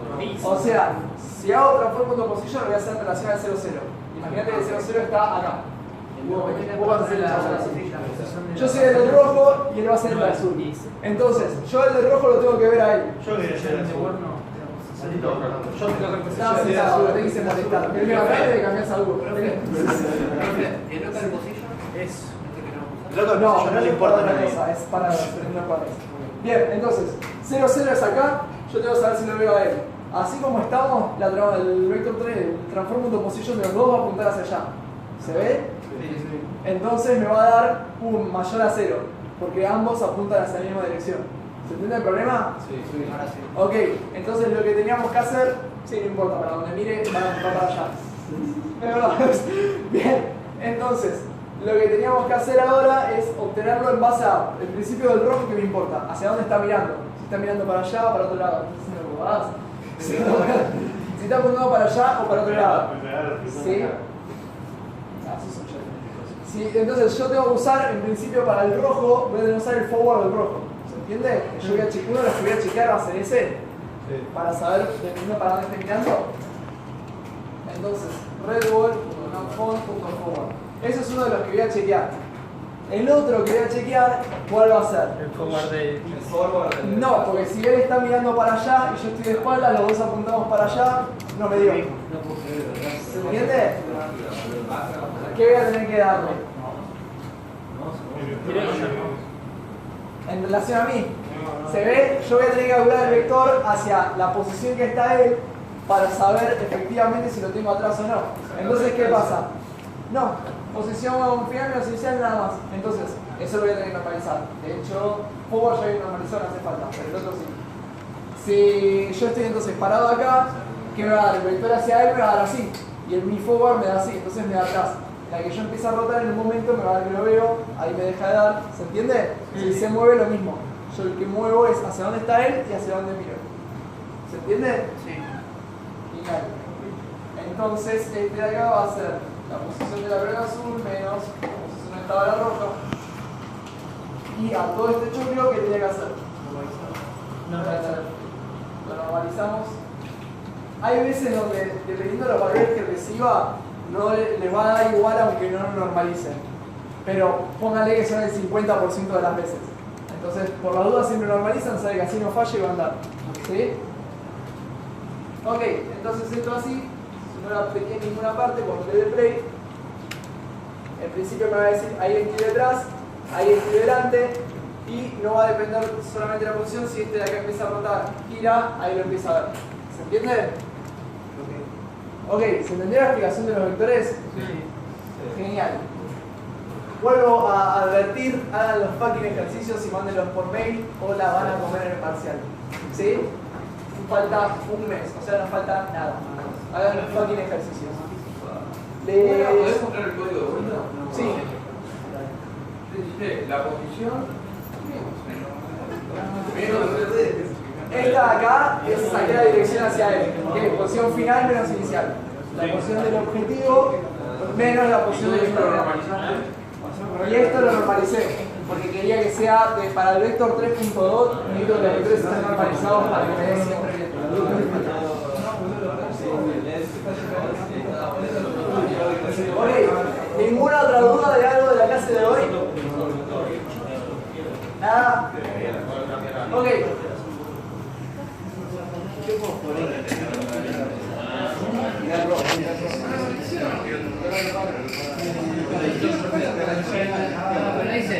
O sea, si hago transform.position lo voy a hacer en relación al 0,0. Imagínate que el 0,0 está acá. Vos vas a hacer el azul. Yo soy el del rojo y él va a ser el del azul. Entonces, yo el del rojo lo tengo que ver a él. Yo quería ser el azul. Estaba sentado, no te quise molestar. Primero acá te cambias algo. ¿El local position? Eso. No, no le importa otra nada. cosa, es para unas cuadras. Bien, entonces, 0,0 es acá, yo tengo que saber si lo veo a él. Así como estamos, el vector 3, el transform.position de los dos va a apuntar hacia allá. ¿Se ve? Sí. Entonces me va a dar un mayor a 0, porque ambos apuntan hacia la misma dirección. ¿Se entiende el problema? Sí, ahora sí. Ok, entonces lo que teníamos que hacer, sí, no importa, para donde mire, va para allá. Es verdad. Bien, entonces, lo que teníamos que hacer ahora es obtenerlo en base al principio del rojo que me importa, hacia dónde está mirando. Si está mirando para allá o para otro lado. Si está apuntando para allá o para otro lado. ¿Sí? Sí, entonces yo tengo que usar, en principio para el rojo, voy a tener que usar el forward del rojo. ¿Se entiende? Yo voy a chequear, uno de los que voy a chequear va a ser ese, para saber dependiendo para dónde esté mirando. Entonces, redwall.notphone.forward. Eso es uno de los que voy a chequear. El otro que voy a chequear, ¿cuál va a ser? El forward de... No, porque si él está mirando para allá y yo estoy de espalda, los dos apuntamos para allá, no me dio. ¿Se entiende? ¿Qué voy a tener que darle? En relación a mí, ¿se ve? Yo voy a tener que calcular el vector hacia la posición que está él para saber efectivamente si lo tengo atrás o no. Entonces, ¿qué pasa? No, posición final menos inicial nada más. Entonces, eso lo voy a tener que normalizar. De hecho, forward ya hay normalizado, no hace falta, pero el otro sí. Si yo estoy entonces parado acá ¿qué me va a dar? El vector hacia él me va a dar así. Y mi forward me da así, entonces me da atrás. La que yo empiezo a rotar en un momento me va a dar que lo veo, ahí me deja de dar. ¿Se entiende? Si se mueve lo mismo. Yo el que muevo es hacia dónde está él y hacia dónde miro. ¿Se entiende? Sí. Genial. Entonces este de acá va a ser la posición de la verga azul menos la posición de tabla roja. Y a todo este choclo, ¿qué tenía que hacer? Lo normalizamos. Hay veces donde, dependiendo de los valores que reciba, no les va a dar igual aunque no lo normalicen. Pero pónganle que son el 50% de las veces. Entonces, por la duda siempre normalizan, sabe que así no falla y va a andar. ¿Sí? Ok, entonces esto así, si no lo apreté en ninguna parte, cuando le dé play, en principio me va a decir ahí estoy detrás, ahí estoy delante, y no va a depender solamente de la posición. Si este de acá empieza a rotar, gira, ahí lo empieza a ver. ¿Se entiende? Ok, ¿se entendió la explicación de los vectores? Sí. Genial. Vuelvo a advertir, hagan los fucking ejercicios y mándenlos por mail o la van a comer en el parcial. ¿Sí? Falta un mes, o sea, no falta nada. Hagan los fucking ejercicios. ¿Podés mostrar el código de vuelta? Sí. Dijiste la posición. Esta de acá es sacar la dirección hacia él. ¿Qué? Posición final menos inicial. La posición del objetivo menos la posición del vector. Y esto lo normalicé, porque quería que sea para el vector 3.2, necesito que los vectores estén normalizados para que me dé siempre bien. Ok, ¿ninguna otra duda de algo de la clase de hoy? ¿Nada? Ok. Bueno, dice.